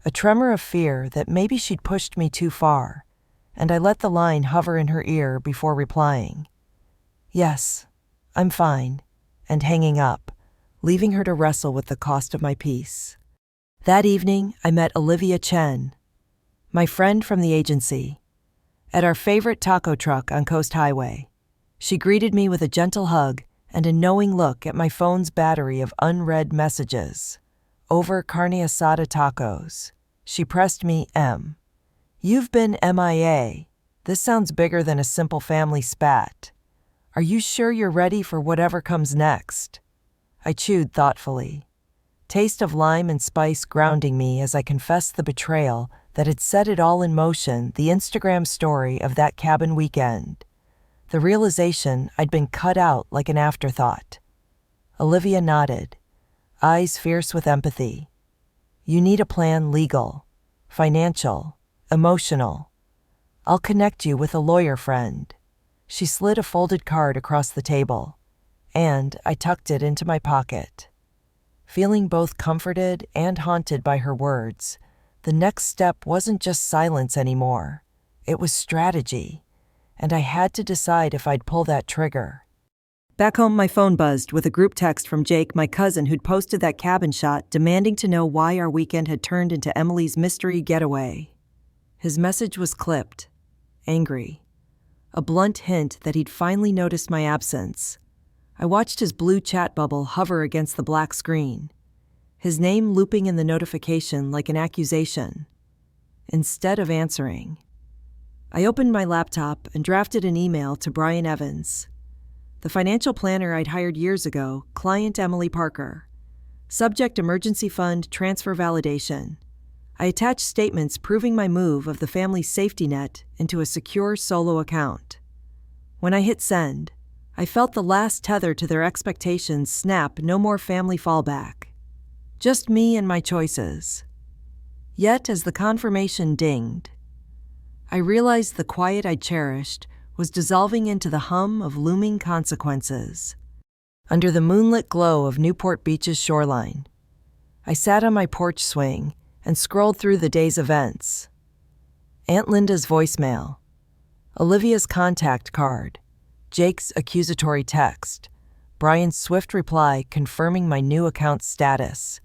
Speaker 1: a tremor of fear that maybe she'd pushed me too far, and I let the line hover in her ear before replying, "Yes, I'm fine," and hanging up, leaving her to wrestle with the cost of my peace. That evening, I met Olivia Chen, my friend from the agency, at our favorite taco truck on Coast Highway. She greeted me with a gentle hug and a knowing look at my phone's battery of unread messages. Over carne asada tacos. She pressed me, You've been MIA. This sounds bigger than a simple family spat. Are you sure you're ready for whatever comes next? I chewed thoughtfully. Taste of lime and spice grounding me as I confessed the betrayal that had set it all in motion, the Instagram story of that cabin weekend. The realization I'd been cut out like an afterthought. Olivia nodded, eyes fierce with empathy. You need a plan, legal, financial, emotional. I'll connect you with a lawyer friend. She slid a folded card across the table, and I tucked it into my pocket. Feeling both comforted and haunted by her words, the next step wasn't just silence anymore. It was strategy, and I had to decide if I'd pull that trigger. Back home, my phone buzzed with a group text from Jake, my cousin who'd posted that cabin shot, demanding to know why our weekend had turned into Emily's mystery getaway. His message was clipped, angry, a blunt hint that he'd finally noticed my absence. I watched his blue chat bubble hover against the black screen, his name looping in the notification like an accusation. Instead of answering, I opened my laptop and drafted an email to Brian Evans, the financial planner I'd hired years ago, client Emily Parker. Subject: emergency fund transfer validation. I attached statements proving my move of the family's safety net into a secure solo account. When I hit send, I felt the last tether to their expectations snap. No more family fallback. Just me and my choices. Yet as the confirmation dinged, I realized the quiet I'd cherished was dissolving into the hum of looming consequences. Under the moonlit glow of Newport Beach's shoreline, I sat on my porch swing and scrolled through the day's events. Aunt Linda's voicemail, Olivia's contact card, Jake's accusatory text, Brian's swift reply confirming my new account's status.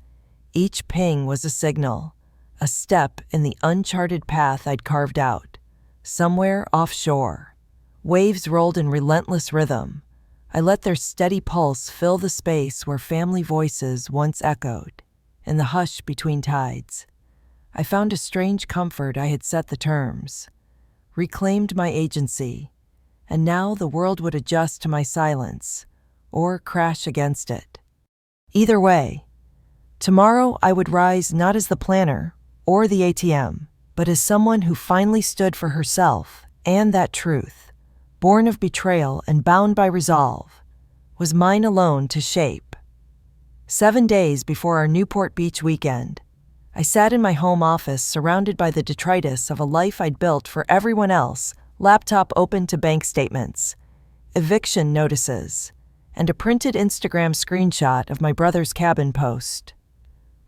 Speaker 1: Each ping was a signal, a step in the uncharted path I'd carved out, somewhere offshore. Waves rolled in relentless rhythm. I let their steady pulse fill the space where family voices once echoed. In the hush between tides, I found a strange comfort. I had set the terms, reclaimed my agency, and now the world would adjust to my silence or crash against it. Either way, tomorrow I would rise not as the planner or the ATM, but as someone who finally stood for herself, and that truth, born of betrayal and bound by resolve, was mine alone to shape. 7 days before our Newport Beach weekend, I sat in my home office surrounded by the detritus of a life I'd built for everyone else, laptop open to bank statements, eviction notices, and a printed Instagram screenshot of my brother's cabin post.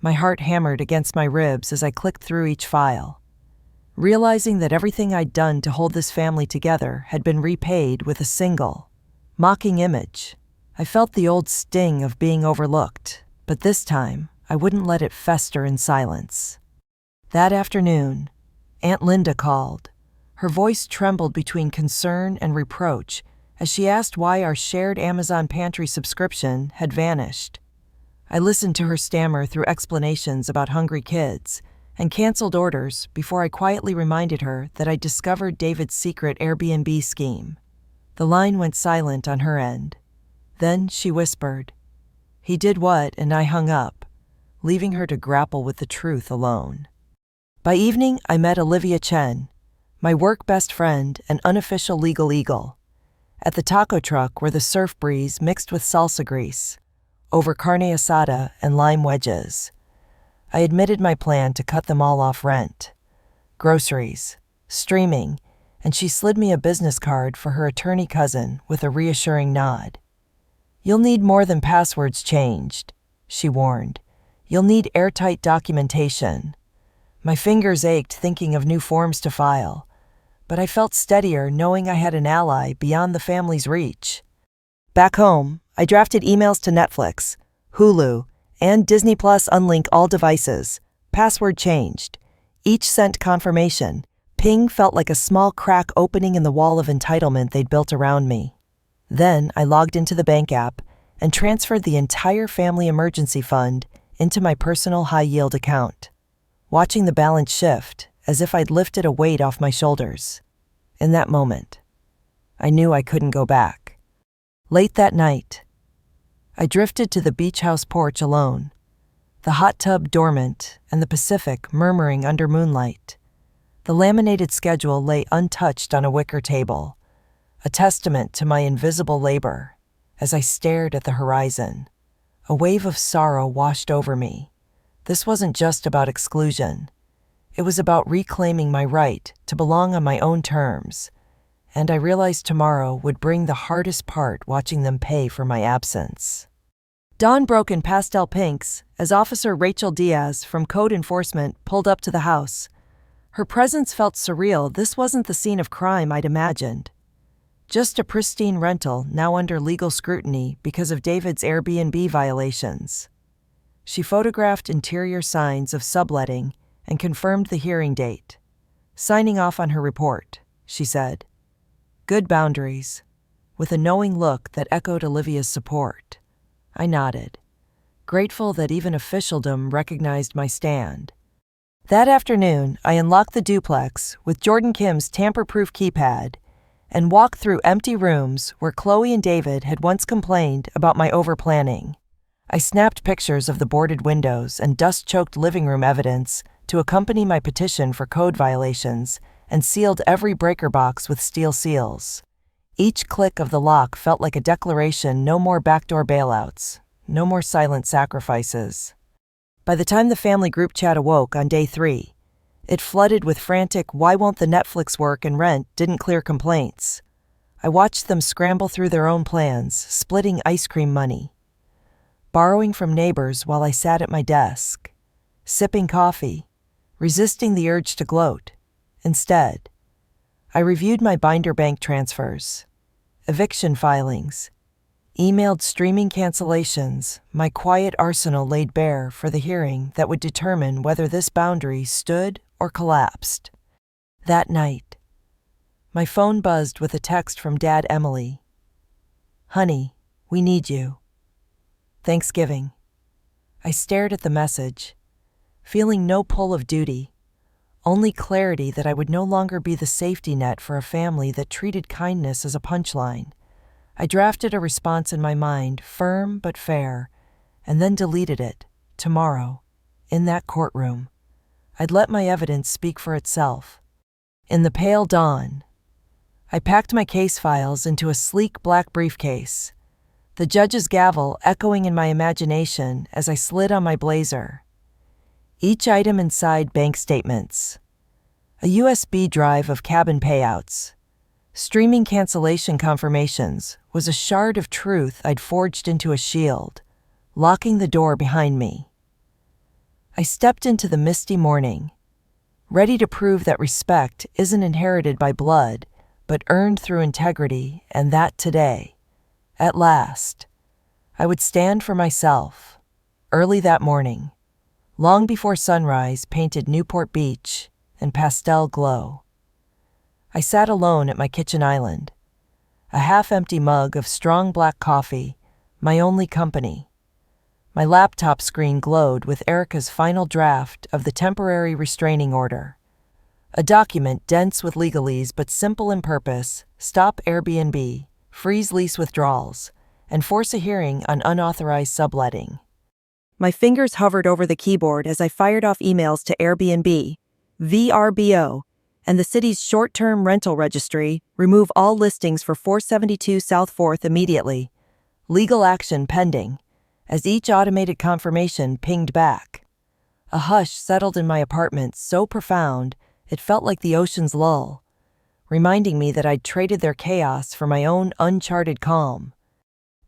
Speaker 1: My heart hammered against my ribs as I clicked through each file, realizing that everything I'd done to hold this family together had been repaid with a single, mocking image. I felt the old sting of being overlooked, but this time I wouldn't let it fester in silence. That afternoon, Aunt Linda called. Her voice trembled between concern and reproach as she asked why our shared Amazon pantry subscription had vanished. I listened to her stammer through explanations about hungry kids and canceled orders before I quietly reminded her that I'd discovered David's secret Airbnb scheme. The line went silent on her end. Then she whispered, "He did what?" and I hung up, leaving her to grapple with the truth alone. By evening, I met Olivia Chen, my work best friend and unofficial legal eagle, at the taco truck where the surf breeze mixed with salsa grease, over carne asada and lime wedges. I admitted my plan to cut them all off: rent, groceries, streaming, and she slid me a business card for her attorney cousin with a reassuring nod. "You'll need more than passwords changed," she warned. "You'll need airtight documentation." My fingers ached thinking of new forms to file, but I felt steadier knowing I had an ally beyond the family's reach. Back home, I drafted emails to Netflix, Hulu, and Disney Plus unlink all devices, Password changed. Each sent confirmation. Ping felt like a small crack opening in the wall of entitlement they'd built around me. Then I logged into the bank app and transferred the entire family emergency fund into my personal high-yield account, watching the balance shift as if I'd lifted a weight off my shoulders. In that moment, I knew I couldn't go back. Late that night, I drifted to the beach house porch alone, the hot tub dormant and the Pacific murmuring under moonlight. The laminated schedule lay untouched on a wicker table, a testament to my invisible labor. As I stared at the horizon, a wave of sorrow washed over me. This wasn't just about exclusion. It was about reclaiming my right to belong on my own terms, and I realized tomorrow would bring the hardest part, watching them pay for my absence. Dawn broke in pastel pinks as Officer Rachel Diaz from Code Enforcement pulled up to the house. Her presence felt surreal. This wasn't the scene of crime I'd imagined. Just a pristine rental now under legal scrutiny because of David's Airbnb violations. She photographed interior signs of subletting and confirmed the hearing date. Signing off on her report, she said, "Good boundaries," with a knowing look that echoed Olivia's support. I nodded, grateful that even officialdom recognized my stand. That afternoon, I unlocked the duplex with Jordan Kim's tamper-proof keypad and walked through empty rooms where Chloe and David had once complained about my over-planning. I snapped pictures of the boarded windows and dust-choked living room evidence to accompany my petition for code violations and sealed every breaker box with steel seals. Each click of the lock felt like a declaration: no more backdoor bailouts, no more silent sacrifices. By the time the family group chat awoke on day 3, it flooded with frantic "why won't the Netflix work and rent didn't clear" complaints. I watched them scramble through their own plans, splitting ice cream money, borrowing from neighbors while I sat at my desk, sipping coffee, resisting the urge to gloat. Instead, I reviewed my binder bank transfers, eviction filings, emailed streaming cancellations, my quiet arsenal laid bare for the hearing that would determine whether this boundary stood or collapsed. That night, my phone buzzed with a text from Dad Emily. "Honey, we need you. Thanksgiving." I stared at the message, feeling no pull of duty, only clarity that I would no longer be the safety net for a family that treated kindness as a punchline. I drafted a response in my mind, firm but fair, and then deleted it. Tomorrow, in that courtroom, I'd let my evidence speak for itself. In the pale dawn, I packed my case files into a sleek black briefcase, the judge's gavel echoing in my imagination as I slid on my blazer. Each item inside: bank statements, a USB drive of cabin payouts, streaming cancellation confirmations, was a shard of truth I'd forged into a shield, locking the door behind me. I stepped into the misty morning, ready to prove that respect isn't inherited by blood, but earned through integrity, and that today, at last, I would stand for myself. Early that morning, long before sunrise painted Newport Beach in pastel glow, I sat alone at my kitchen island, a half-empty mug of strong black coffee, my only company. My laptop screen glowed with Erica's final draft of the temporary restraining order, a document dense with legalese but simple in purpose: stop Airbnb, freeze lease withdrawals, and force a hearing on unauthorized subletting. My fingers hovered over the keyboard as I fired off emails to Airbnb, VRBO, and the city's short-term rental registry: remove all listings for 472 South 4th immediately. Legal action pending, as each automated confirmation pinged back. A hush settled in my apartment, so profound it felt like the ocean's lull, reminding me that I'd traded their chaos for my own uncharted calm.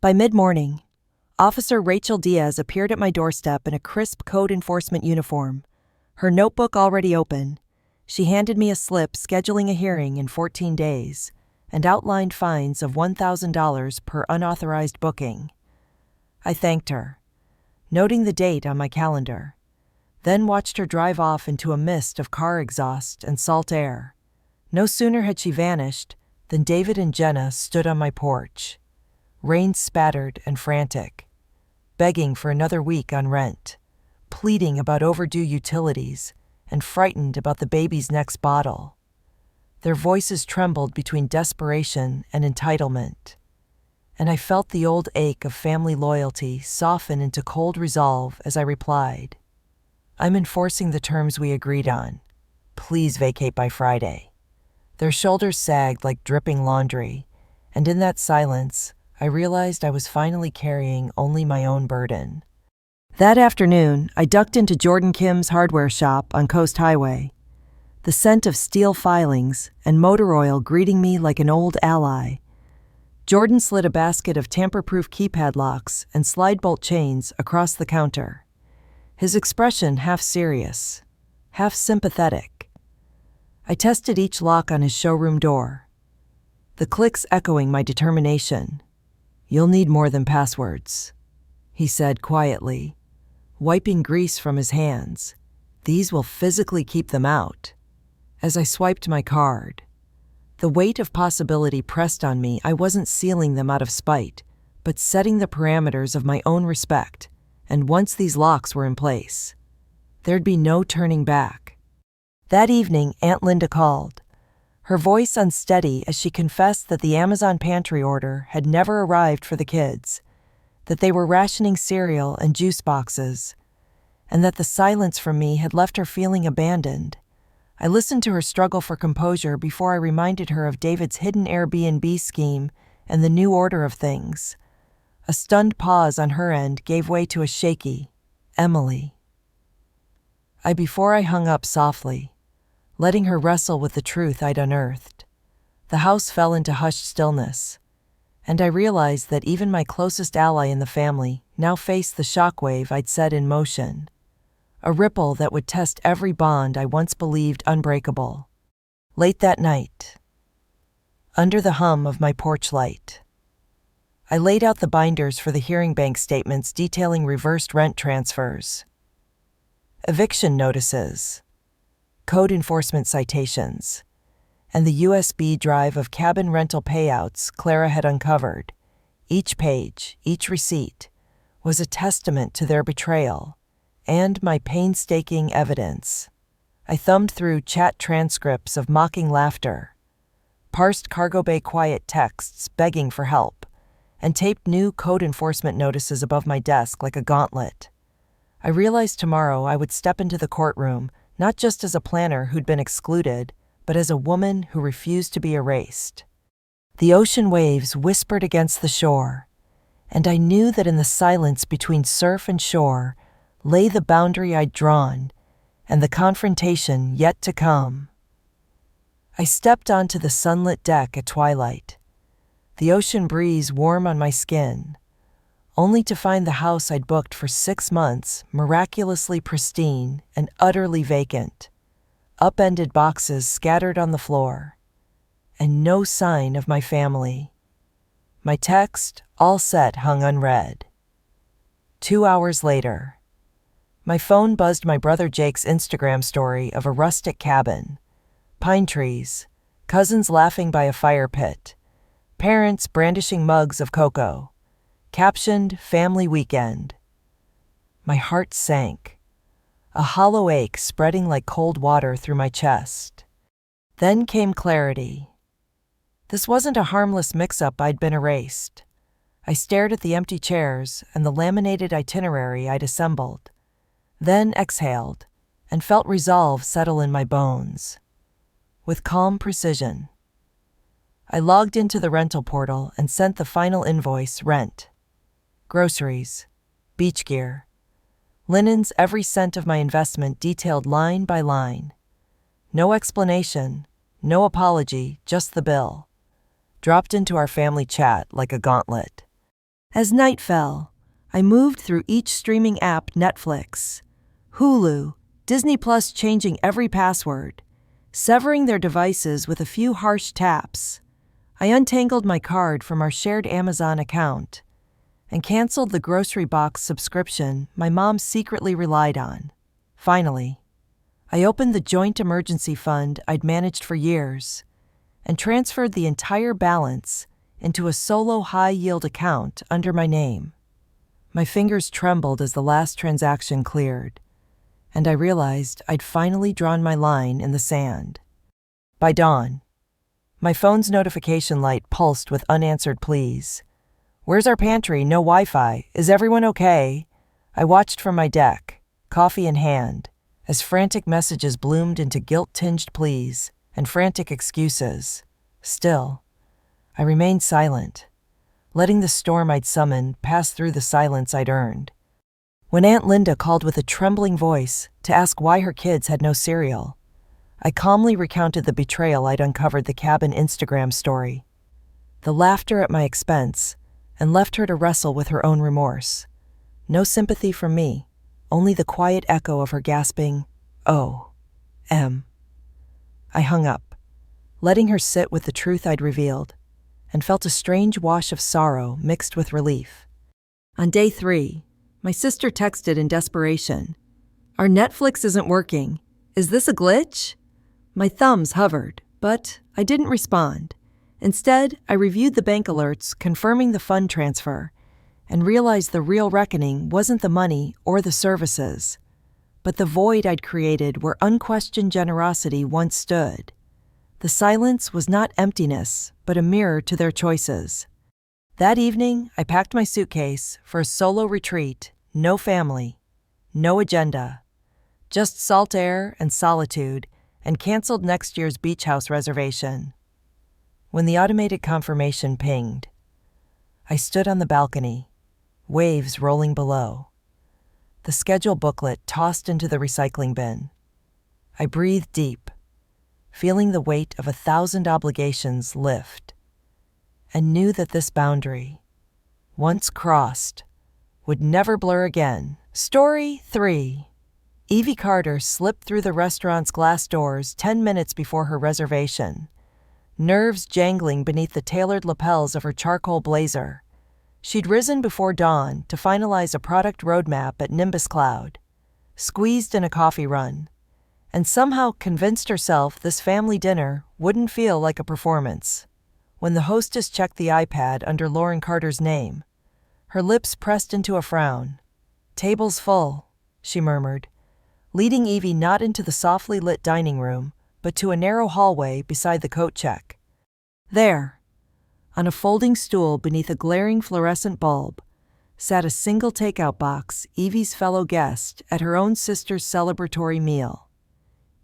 Speaker 1: By mid-morning, Officer Rachel Diaz appeared at my doorstep in a crisp Code Enforcement uniform, her notebook already open. She handed me a slip scheduling a hearing in 14 days and outlined fines of $1,000 per unauthorized booking. I thanked her, noting the date on my calendar. then watched her drive off into a mist of car exhaust and salt air. No sooner had she vanished than David and Jenna stood on my porch, rain spattered and frantic, begging for another week on rent, pleading about overdue utilities, and frightened about the baby's next bottle. Their voices trembled between desperation and entitlement, and I felt the old ache of family loyalty soften into cold resolve as I replied, "I'm enforcing the terms we agreed on. Please vacate by Friday." Their shoulders sagged like dripping laundry, and in that silence, I realized I was finally carrying only my own burden. That afternoon, I ducked into Jordan Kim's hardware shop on Coast Highway, the scent of steel filings and motor oil greeting me like an old ally. Jordan slid a basket of tamper-proof keypad locks and slide bolt chains across the counter, his expression half serious, half sympathetic. I tested each lock on his showroom door, the clicks echoing my determination. "You'll need more than passwords," he said quietly, wiping grease from his hands. "These will physically keep them out." As I swiped my card, the weight of possibility pressed on me. I wasn't sealing them out of spite, but setting the parameters of my own respect, and once these locks were in place, there'd be no turning back. That evening, Aunt Linda called, her voice unsteady as she confessed that the Amazon pantry order had never arrived for the kids, that they were rationing cereal and juice boxes, and that the silence from me had left her feeling abandoned. I listened to her struggle for composure before I reminded her of David's hidden Airbnb scheme and the new order of things. A stunned pause on her end gave way to a shaky, "Emily." Before I hung up softly, letting her wrestle with the truth I'd unearthed, the house fell into hushed stillness, and I realized that even my closest ally in the family now faced the shockwave I'd set in motion, a ripple that would test every bond I once believed unbreakable. Late that night, under the hum of my porch light, I laid out the binders for the hearing bank statements detailing reversed rent transfers, eviction notices, code enforcement citations, and the USB drive of cabin rental payouts Clara had uncovered. Each page, each receipt, was a testament to their betrayal and my painstaking evidence. I thumbed through chat transcripts of mocking laughter, parsed cargo bay quiet texts begging for help, and taped new code enforcement notices above my desk like a gauntlet. I realized tomorrow I would step into the courtroom not just as a planner who'd been excluded, but as a woman who refused to be erased. The ocean waves whispered against the shore, and I knew that in the silence between surf and shore lay the boundary I'd drawn and the confrontation yet to come. I stepped onto the sunlit deck at twilight, the ocean breeze warm on my skin, only to find the house I'd booked for 6 months miraculously pristine and utterly vacant, upended boxes scattered on the floor, and no sign of my family. My text, all set, hung unread. 2 hours later, my phone buzzed my brother Jake's Instagram story of a rustic cabin, pine trees, cousins laughing by a fire pit, parents brandishing mugs of cocoa, captioned "Family Weekend." My heart sank, a hollow ache spreading like cold water through my chest. Then came clarity. This wasn't a harmless mix-up. I'd been erased. I stared at the empty chairs and the laminated itinerary I'd assembled, then exhaled and felt resolve settle in my bones. With calm precision, I logged into the rental portal and sent the final invoice: rent, groceries, beach gear, linens, every cent of my investment detailed line by line. No explanation, no apology, just the bill, dropped into our family chat like a gauntlet. As night fell, I moved through each streaming app: Netflix, Hulu, Disney Plus, changing every password, severing their devices with a few harsh taps. I untangled my card from our shared Amazon account and canceled the grocery box subscription my mom secretly relied on. Finally, I opened the joint emergency fund I'd managed for years and transferred the entire balance into a solo high-yield account under my name. My fingers trembled as the last transaction cleared, and I realized I'd finally drawn my line in the sand. By dawn, my phone's notification light pulsed with unanswered pleas. "Where's our pantry? No Wi-Fi. Is everyone okay?" I watched from my deck, coffee in hand, as frantic messages bloomed into guilt-tinged pleas and frantic excuses. Still, I remained silent, letting the storm I'd summoned pass through the silence I'd earned. When Aunt Linda called with a trembling voice to ask why her kids had no cereal, I calmly recounted the betrayal I'd uncovered the cabin Instagram story, the laughter at my expense, and left her to wrestle with her own remorse. No sympathy from me, only the quiet echo of her gasping, "Oh, M." I hung up, letting her sit with the truth I'd revealed, and felt a strange wash of sorrow mixed with relief. On day 3, my sister texted in desperation, "Our Netflix isn't working. Is this a glitch?" My thumbs hovered, but I didn't respond. Instead, I reviewed the bank alerts confirming the fund transfer and realized the real reckoning wasn't the money or the services, but the void I'd created where unquestioned generosity once stood. The silence was not emptiness, but a mirror to their choices. That evening, I packed my suitcase for a solo retreat, no family, no agenda, just salt air and solitude, and canceled next year's beach house reservation. When the automated confirmation pinged, I stood on the balcony, waves rolling below. The schedule booklet tossed into the recycling bin. I breathed deep, feeling the weight of 1,000 obligations lift, and knew that this boundary, once crossed, would never blur again. Story 3. Evie Carter slipped through the restaurant's glass doors 10 minutes before her reservation, nerves jangling beneath the tailored lapels of her charcoal blazer. She'd risen before dawn to finalize a product roadmap at Nimbus Cloud, squeezed in a coffee run, and somehow convinced herself this family dinner wouldn't feel like a performance. When the hostess checked the iPad under Lauren Carter's name, her lips pressed into a frown. "Table's full," she murmured, leading Evie not into the softly lit dining room, but to a narrow hallway beside the coat check. There, on a folding stool beneath a glaring fluorescent bulb, sat a single takeout box, Evie's fellow guest at her own sister's celebratory meal.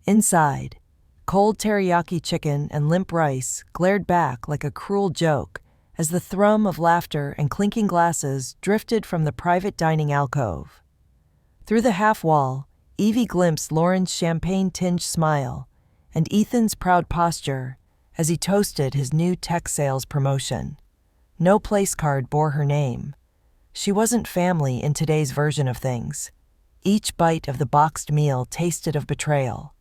Speaker 1: Inside, cold teriyaki chicken and limp rice glared back like a cruel joke as the thrum of laughter and clinking glasses drifted from the private dining alcove. Through the half wall, Evie glimpsed Lauren's champagne-tinged smile and Ethan's proud posture as he toasted his new tech sales promotion. No place card bore her name. She wasn't family in today's version of things. Each bite of the boxed meal tasted of betrayal.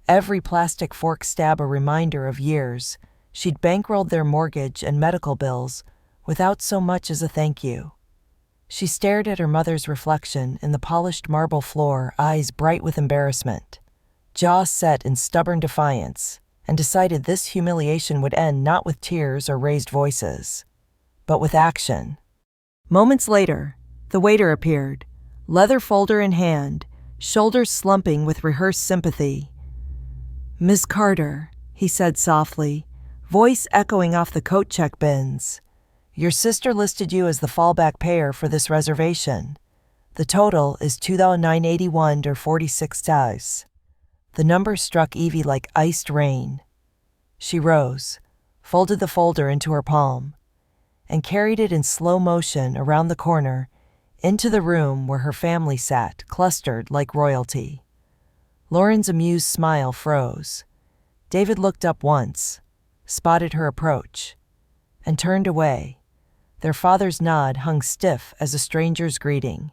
Speaker 1: Every plastic fork stab a reminder of years she'd bankrolled their mortgage and medical bills without so much as a thank you. She stared at her mother's reflection in the polished marble floor, eyes bright with embarrassment, jaw set in stubborn defiance, and decided this humiliation would end not with tears or raised voices, but with action. Moments later, the waiter appeared, leather folder in hand, shoulders slumping with rehearsed sympathy. "Miss Carter," he said softly, voice echoing off the coat check bins. "Your sister listed you as the fallback payer for this reservation. The total is $2,981.46. The number struck Evie like iced rain. She rose, folded the folder into her palm, and carried it in slow motion around the corner into the room where her family sat, clustered like royalty. Lauren's amused smile froze. David looked up once, spotted her approach, and turned away. Their father's nod hung stiff as a stranger's greeting.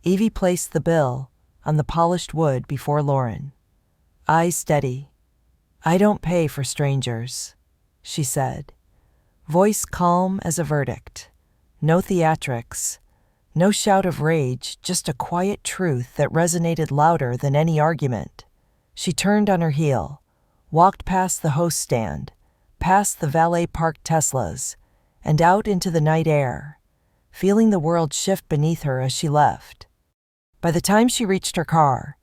Speaker 1: Evie placed the bill on the polished wood before Lauren. Eyes steady. "I don't pay for strangers," she said, voice calm as a verdict. "No theatrics, No shout of rage, just a quiet truth that resonated louder than any argument. She turned on her heel, walked past the host stand, past the valet-parked Teslas, and out into the night air, feeling the world shift beneath her as she left. By the time she reached her car,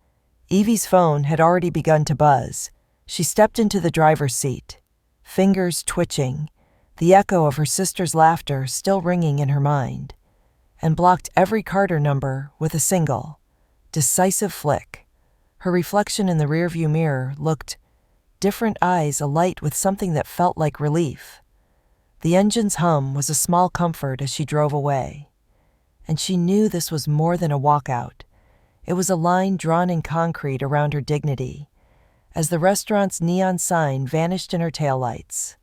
Speaker 1: Evie's phone had already begun to buzz. She stepped into the driver's seat, fingers twitching, the echo of her sister's laughter still ringing in her mind, and blocked every Carter number with a single, decisive flick. Her reflection in the rearview mirror looked, different eyes alight with something that felt like relief. The engine's hum was a small comfort as she drove away, and she knew this was more than a walkout. It was a line drawn in concrete around her dignity, as the restaurant's neon sign vanished in her taillights.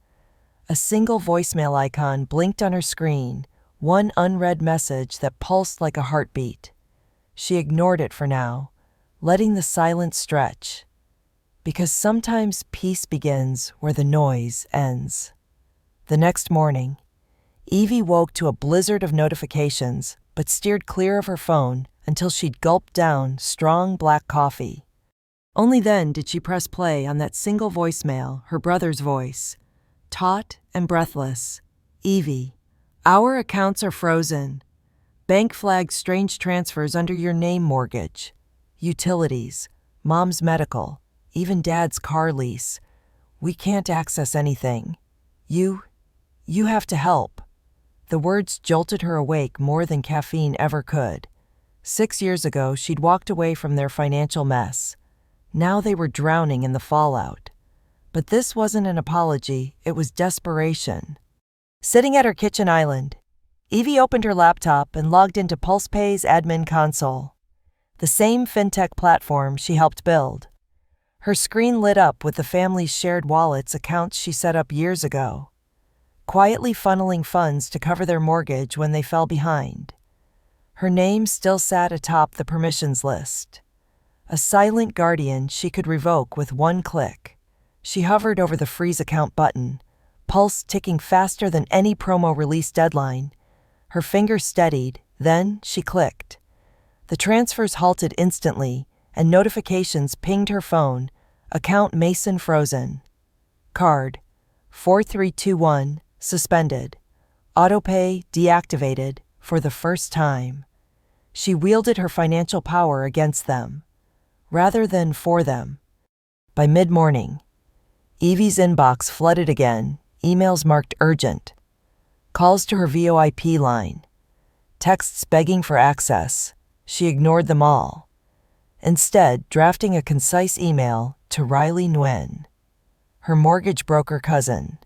Speaker 1: A single voicemail icon blinked on her screen, one unread message that pulsed like a heartbeat. She ignored it for now, letting the silence stretch, because sometimes peace begins where the noise ends. The next morning, Evie woke to a blizzard of notifications, but steered clear of her phone until she'd gulped down strong black coffee. Only then did she press play on that single voicemail, her brother's voice, taut and breathless. Evie, our accounts are frozen. Bank flagged strange transfers under your name mortgage. Utilities, mom's medical, even dad's car lease. We can't access anything. You have to help. The words jolted her awake more than caffeine ever could. 6 years ago, she'd walked away from their financial mess. Now they were drowning in the fallout. But this wasn't an apology, it was desperation. Sitting at her kitchen island, Evie opened her laptop and logged into PulsePay's admin console, the same fintech platform she helped build. Her screen lit up with the family's shared wallets accounts she set up years ago, quietly funneling funds to cover their mortgage when they fell behind. Her name still sat atop the permissions list, a silent guardian she could revoke with one click. She hovered over the freeze account button, pulse ticking faster than any promo release deadline. Her finger steadied, then she clicked. The transfers halted instantly, and notifications pinged her phone. Account Mason frozen. Card 4321 suspended. Autopay deactivated for the first time. She wielded her financial power against them, rather than for them. By mid-morning, Evie's inbox flooded again, emails marked urgent, calls to her VoIP line, texts begging for access. She ignored them all, instead drafting a concise email to Riley Nguyen, her mortgage broker cousin.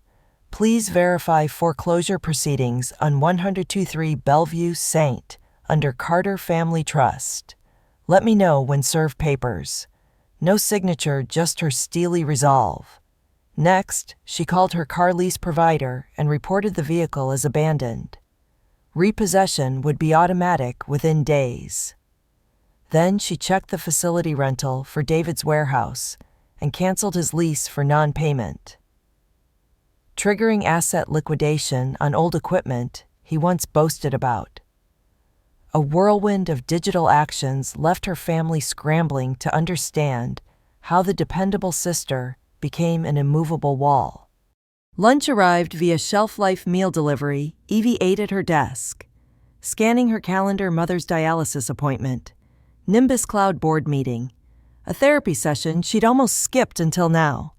Speaker 1: Please verify foreclosure proceedings on 1023 Bellevue St. under Carter Family Trust. Let me know when serve papers. No signature, just her steely resolve. Next, she called her car lease provider and reported the vehicle as abandoned. Repossession would be automatic within days. Then she checked the facility rental for David's warehouse and canceled his lease for non-payment, triggering asset liquidation on old equipment he once boasted about. A whirlwind of digital actions left her family scrambling to understand how the dependable sister became an immovable wall. Lunch arrived via shelf-life meal delivery. Evie ate at her desk, scanning her calendar. Mother's dialysis appointment, Nimbus Cloud board meeting, a therapy session she'd almost skipped until now.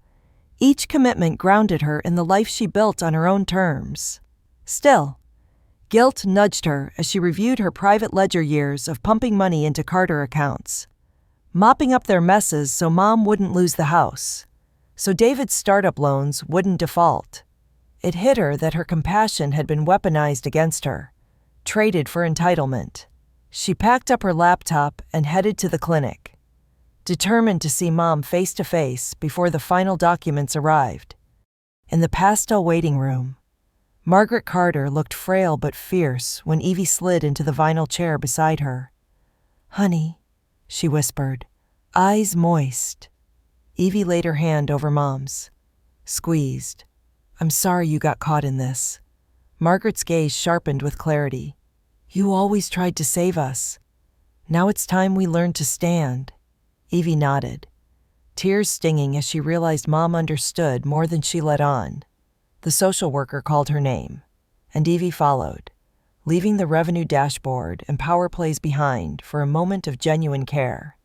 Speaker 1: Each commitment grounded her in the life she built on her own terms. Still, guilt nudged her as she reviewed her private ledger years of pumping money into Carter accounts, mopping up their messes so Mom wouldn't lose the house, so David's startup loans wouldn't default. It hit her that her compassion had been weaponized against her, traded for entitlement. She packed up her laptop and headed to the clinic, determined to see Mom face to face before the final documents arrived. In the pastel waiting room, Margaret Carter looked frail but fierce when Evie slid into the vinyl chair beside her. "Honey," she whispered, eyes moist. Evie laid her hand over Mom's, squeezed. "I'm sorry you got caught in this." Margaret's gaze sharpened with clarity. You always tried to save us. Now it's time we learned to stand. Evie nodded, tears stinging as she realized Mom understood more than she let on. The social worker called her name, and Evie followed, leaving the revenue dashboard and power plays behind for a moment of genuine care.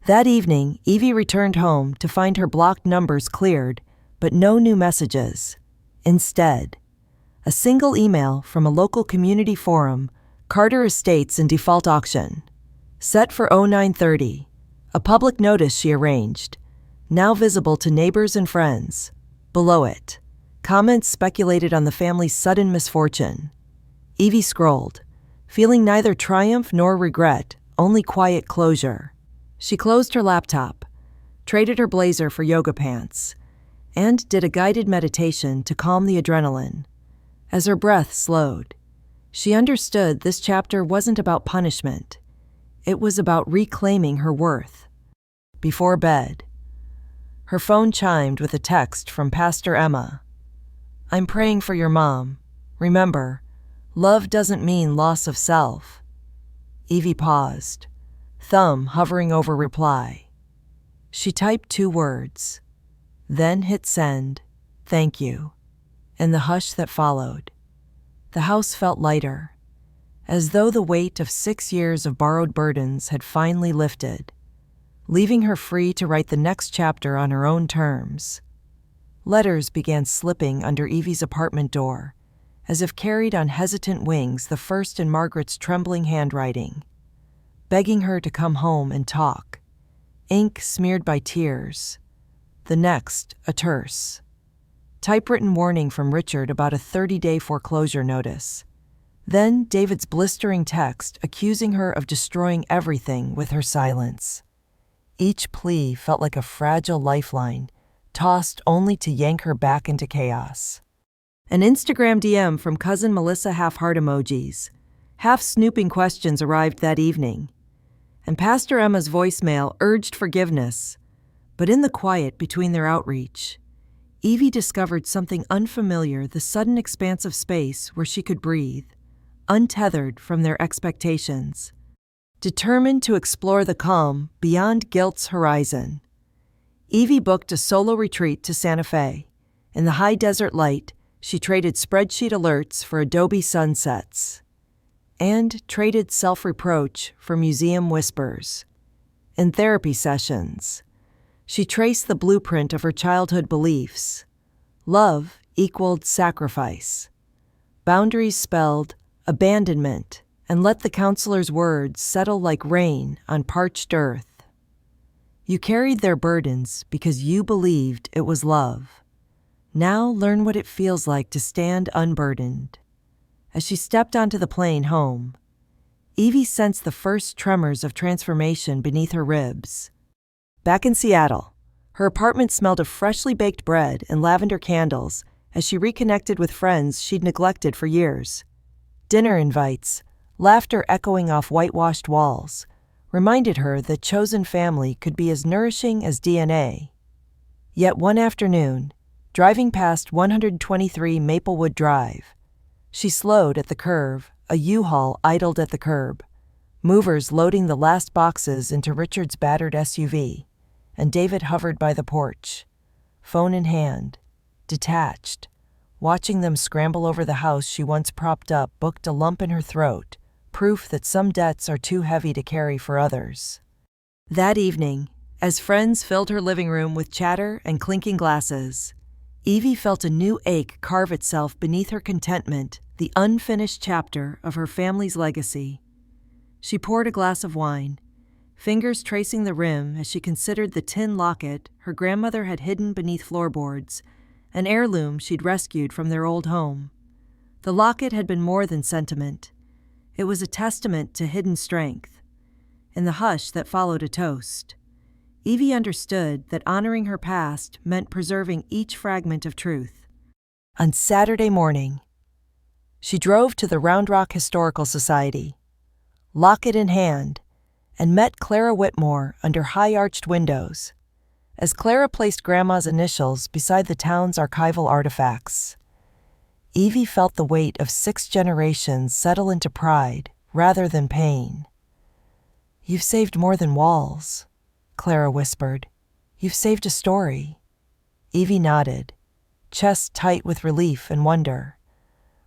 Speaker 1: That evening, Evie returned home to find her blocked numbers cleared, but no new messages. Instead, a single email from a local community forum, Carter Estates in default auction. Set for 0930, a public notice she arranged, now visible to neighbors and friends. Below it, comments speculated on the family's sudden misfortune. Evie scrolled, feeling neither triumph nor regret, only quiet closure. She closed her laptop, traded her blazer for yoga pants, and did a guided meditation to calm the adrenaline. As her breath slowed, she understood this chapter wasn't about punishment. It was about reclaiming her worth. Before bed, her phone chimed with a text from Pastor Emma. "I'm praying for your mom. Remember, love doesn't mean loss of self." Evie paused, thumb hovering over reply. She typed 2 words, then hit send, "Thank you." In the hush that followed, the house felt lighter, as though the weight of 6 years of borrowed burdens had finally lifted, leaving her free to write the next chapter on her own terms. Letters began slipping under Evie's apartment door, as if carried on hesitant wings, the first in Margaret's trembling handwriting, begging her to come home and talk, ink smeared by tears. The next, a terse, typewritten warning from Richard about a 30-day foreclosure notice. Then David's blistering text accusing her of destroying everything with her silence. Each plea felt like a fragile lifeline, tossed only to yank her back into chaos. An Instagram DM from cousin Melissa, half-heart emojis, half-snooping questions arrived that evening, and Pastor Emma's voicemail urged forgiveness. But in the quiet between their outreach, Evie discovered something unfamiliar, the sudden expanse of space where she could breathe, untethered from their expectations. Determined to explore the calm beyond guilt's horizon, Evie booked a solo retreat to Santa Fe. In the high desert light, she traded spreadsheet alerts for Adobe sunsets, and traded self-reproach for museum whispers. In therapy sessions, she traced the blueprint of her childhood beliefs. Love equaled sacrifice. Boundaries spelled abandonment, and let the counselor's words settle like rain on parched earth. You carried their burdens because you believed it was love. Now learn what it feels like to stand unburdened. As she stepped onto the plane home, Evie sensed the first tremors of transformation beneath her ribs. Back in Seattle, her apartment smelled of freshly baked bread and lavender candles as she reconnected with friends she'd neglected for years. Dinner invites, laughter echoing off whitewashed walls, reminded her that chosen family could be as nourishing as DNA. Yet one afternoon, driving past 123 Maplewood Drive, she slowed at the curve. A U-Haul idled at the curb, movers loading the last boxes into Richard's battered SUV, and David hovered by the porch, phone in hand, detached, watching them scramble over the house she once propped up, booked a lump in her throat, proof that some debts are too heavy to carry for others. That evening, as friends filled her living room with chatter and clinking glasses, Evie felt a new ache carve itself beneath her contentment, the unfinished chapter of her family's legacy. She poured a glass of wine, fingers tracing the rim as she considered the tin locket her grandmother had hidden beneath floorboards, an heirloom she'd rescued from their old home. The locket had been more than sentiment. It was a testament to hidden strength. In the hush that followed a toast, Evie understood that honoring her past meant preserving each fragment of truth. On Saturday morning, she drove to the Round Rock Historical Society, locket in hand, and met Clara Whitmore under high-arched windows, as Clara placed Grandma's initials beside the town's archival artifacts. Evie felt the weight of 6 generations settle into pride, rather than pain. "You've saved more than walls," Clara whispered. "You've saved a story." Evie nodded, chest tight with relief and wonder,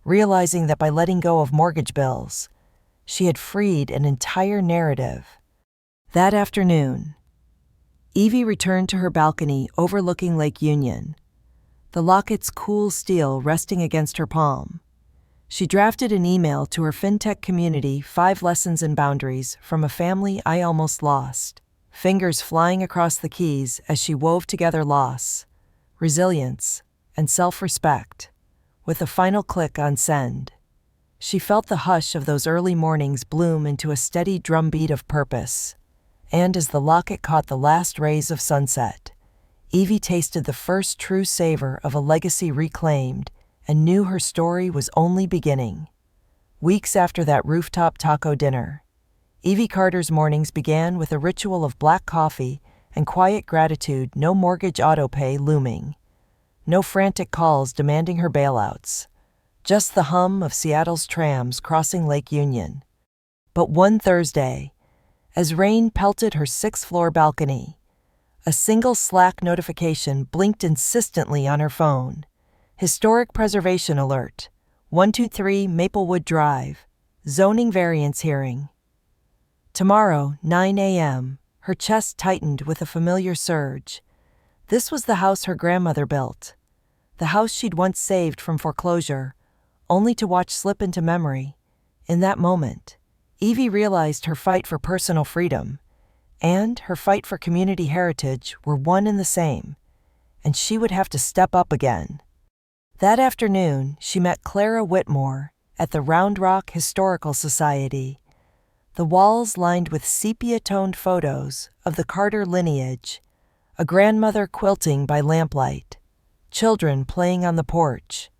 Speaker 1: realizing that by letting go of mortgage bills, she had freed an entire narrative. That afternoon, Evie returned to her balcony overlooking Lake Union, the locket's cool steel resting against her palm. She drafted an email to her fintech community, 5 lessons in boundaries from a family I almost lost, fingers flying across the keys as she wove together loss, resilience, and self-respect, with a final click on send. She felt the hush of those early mornings bloom into a steady drumbeat of purpose, and as the locket caught the last rays of sunset, Evie tasted the first true savor of a legacy reclaimed and knew her story was only beginning. Weeks after that rooftop taco dinner, Evie Carter's mornings began with a ritual of black coffee and quiet gratitude, no mortgage autopay looming, no frantic calls demanding her bailouts, just the hum of Seattle's trams crossing Lake Union. But one Thursday, as rain pelted her 6th-floor balcony, a single Slack notification blinked insistently on her phone. Historic preservation alert, 123 Maplewood Drive, zoning variance hearing. Tomorrow, 9 a.m., her chest tightened with a familiar surge. This was the house her grandmother built, the house she'd once saved from foreclosure, only to watch slip into memory. In that moment, Evie realized her fight for personal freedom and her fight for community heritage were one and the same, and she would have to step up again. That afternoon, she met Clara Whitmore at the Round Rock Historical Society. The walls lined with sepia-toned photos of the Carter lineage, a grandmother quilting by lamplight, children playing on the porch,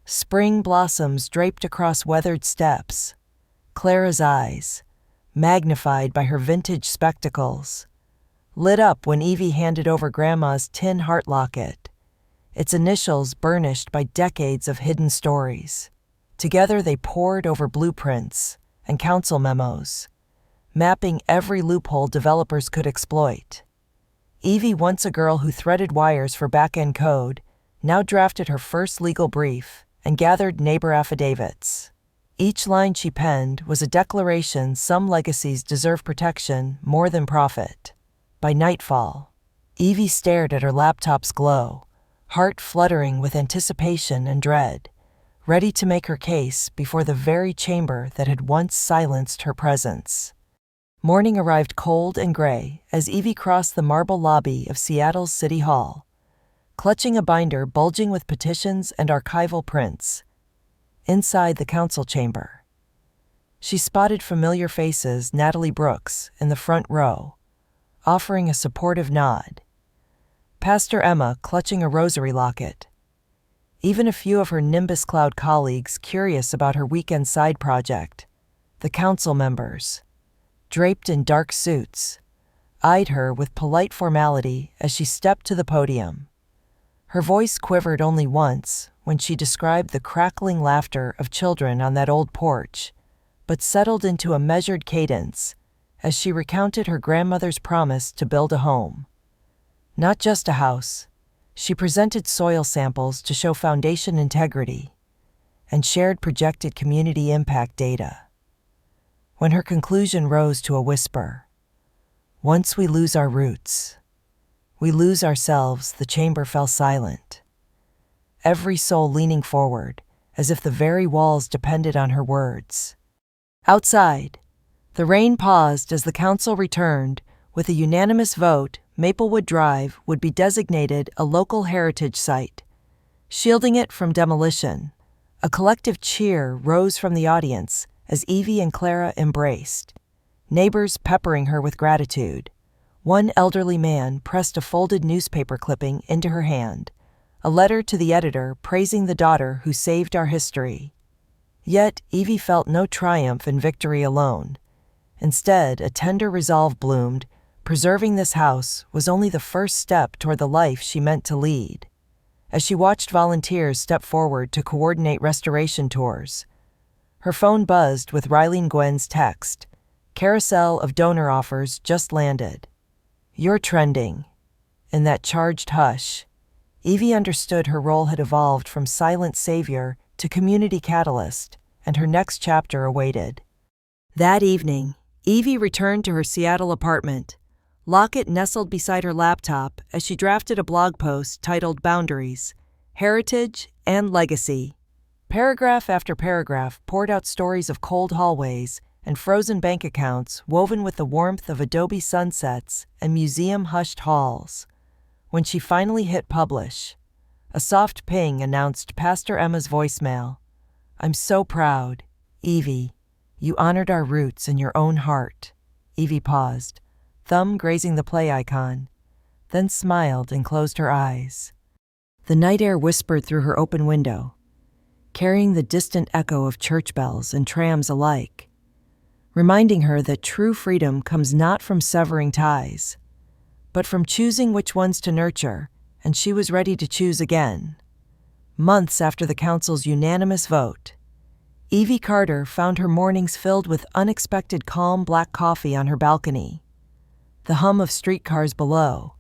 Speaker 1: spring blossoms draped across weathered steps. Clara's eyes, magnified by her vintage spectacles, lit up when Evie handed over Grandma's tin heart locket, its initials burnished by decades of hidden stories. Together they pored over blueprints and council memos, mapping every loophole developers could exploit. Evie, once a girl who threaded wires for back-end code, now drafted her first legal brief and gathered neighbor affidavits. Each line she penned was a declaration some legacies deserve protection more than profit. By nightfall, Evie stared at her laptop's glow, heart fluttering with anticipation and dread, ready to make her case before the very chamber that had once silenced her presence. Morning arrived cold and gray as Evie crossed the marble lobby of Seattle's City Hall, clutching a binder bulging with petitions and archival prints. Inside the council chamber, she spotted familiar faces, Natalie Brooks in the front row, offering a supportive nod, Pastor Emma clutching a rosary locket, even a few of her Nimbus Cloud colleagues curious about her weekend side project. The council members, draped in dark suits, eyed her with polite formality as she stepped to the podium. Her voice quivered only once when she described the crackling laughter of children on that old porch, but settled into a measured cadence as she recounted her grandmother's promise to build a home. Not just a house, she presented soil samples to show foundation integrity and shared projected community impact data. When her conclusion rose to a whisper, "Once we lose our roots, we lose ourselves," the chamber fell silent, every soul leaning forward as if the very walls depended on her words. Outside, the rain paused as the council returned. With a unanimous vote, Maplewood Drive would be designated a local heritage site, shielding it from demolition. A collective cheer rose from the audience as Evie and Clara embraced, neighbors peppering her with gratitude. One elderly man pressed a folded newspaper clipping into her hand, a letter to the editor praising the daughter who saved our history. Yet Evie felt no triumph in victory alone. Instead, a tender resolve bloomed. Preserving this house was only the first step toward the life she meant to lead. As she watched volunteers step forward to coordinate restoration tours, Her phone buzzed with Riley Gwen's text. Carousel of donor offers just landed. You're trending. In that charged hush, Evie understood her role had evolved from silent savior to community catalyst, and her next chapter awaited. That evening, Evie returned to her Seattle apartment, Locket nestled beside her laptop as she drafted a blog post titled Boundaries, Heritage, and Legacy. Paragraph after paragraph poured out stories of cold hallways and frozen bank accounts woven with the warmth of Adobe sunsets and museum-hushed halls. When she finally hit publish, a soft ping announced Pastor Emma's voicemail. "I'm so proud, Evie. You honored our roots in your own heart." Evie paused, thumb grazing the play icon, then smiled and closed her eyes. The night air whispered through her open window, carrying the distant echo of church bells and trams alike, reminding her that true freedom comes not from severing ties, but from choosing which ones to nurture, and she was ready to choose again. Months after the council's unanimous vote, Evie Carter found her mornings filled with unexpected calm black coffee on her balcony, the hum of streetcars below,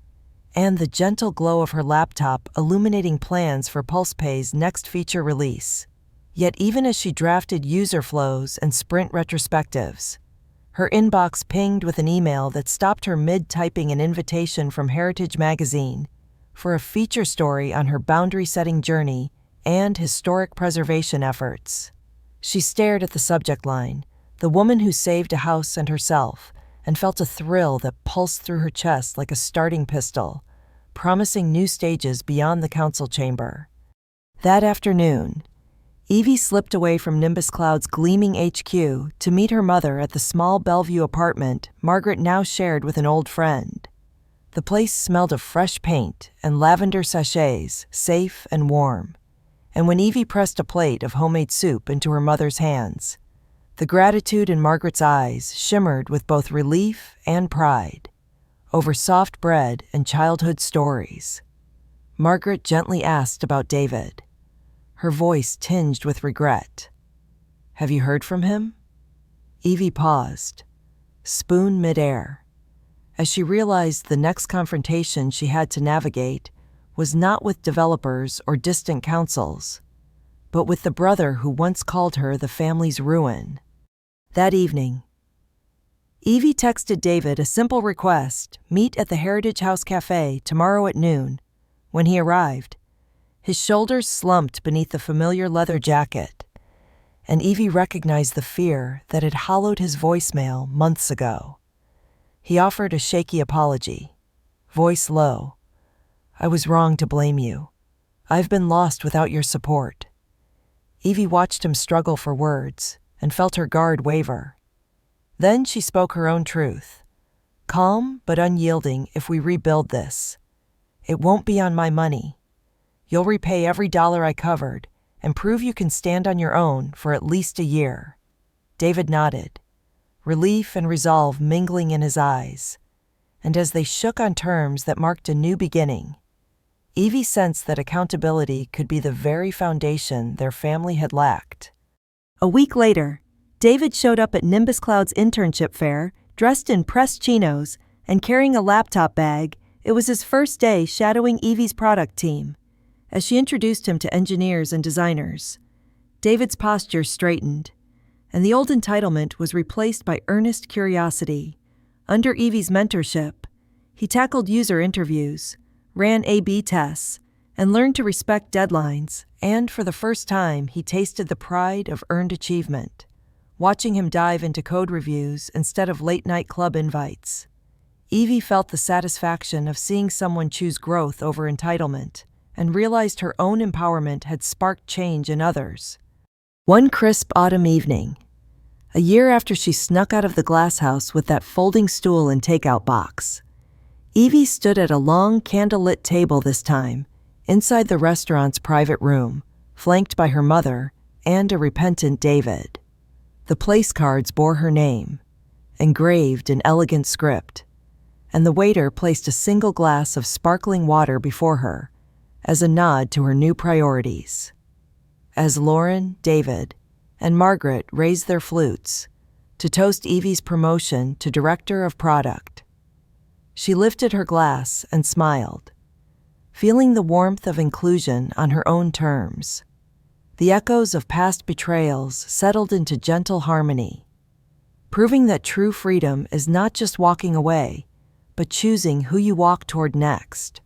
Speaker 1: and the gentle glow of her laptop illuminating plans for PulsePay's next feature release. Yet even as she drafted user flows and sprint retrospectives, her inbox pinged with an email that stopped her mid-typing an invitation from Heritage magazine for a feature story on her boundary-setting journey and historic preservation efforts. She stared at the subject line, "The woman who saved a house and herself," and felt a thrill that pulsed through her chest like a starting pistol, promising new stages beyond the council chamber. That afternoon, Evie slipped away from Nimbus Cloud's gleaming HQ to meet her mother at the small Bellevue apartment Margaret now shared with an old friend. The place smelled of fresh paint and lavender sachets, safe and warm. And when Evie pressed a plate of homemade soup into her mother's hands, the gratitude in Margaret's eyes shimmered with both relief and pride. Over soft bread and childhood stories, Margaret gently asked about David, her voice tinged with regret. "Have you heard from him?" Evie paused, spoon midair, as she realized the next confrontation she had to navigate was not with developers or distant councils, but with the brother who once called her the family's ruin. That evening, Evie texted David a simple request: meet at the Heritage House Cafe tomorrow at noon. When he arrived, his shoulders slumped beneath the familiar leather jacket, and Evie recognized the fear that had hollowed his voicemail months ago. He offered a shaky apology, voice low. "I was wrong to blame you. I've been lost without your support." Evie watched him struggle for words and felt her guard waver. Then she spoke her own truth. "Calm but unyielding if we rebuild this. It won't be on my money. You'll repay every dollar I covered and prove you can stand on your own for at least a year." David nodded, relief and resolve mingling in his eyes, and as they shook on terms that marked a new beginning, Evie sensed that accountability could be the very foundation their family had lacked. A week later, David showed up at Nimbus Cloud's internship fair, dressed in pressed chinos and carrying a laptop bag. It was his first day shadowing Evie's product team. As she introduced him to engineers and designers, David's posture straightened, and the old entitlement was replaced by earnest curiosity. Under Evie's mentorship, he tackled user interviews, ran A/B tests, and learned to respect deadlines, and for the first time he tasted the pride of earned achievement, watching him dive into code reviews instead of late-night club invites. Evie felt the satisfaction of seeing someone choose growth over entitlement, and realized her own empowerment had sparked change in others. One crisp autumn evening, a year after she snuck out of the glass house with that folding stool and takeout box, Evie stood at a long candlelit table this time, inside the restaurant's private room, flanked by her mother and a repentant David. The place cards bore her name, engraved in elegant script, and the waiter placed a single glass of sparkling water before her, as a nod to her new priorities. As Lauren, David, and Margaret raised their flutes to toast Evie's promotion to Director of Product. She lifted her glass and smiled, feeling the warmth of inclusion on her own terms. The echoes of past betrayals settled into gentle harmony, proving that true freedom is not just walking away, but choosing who you walk toward next.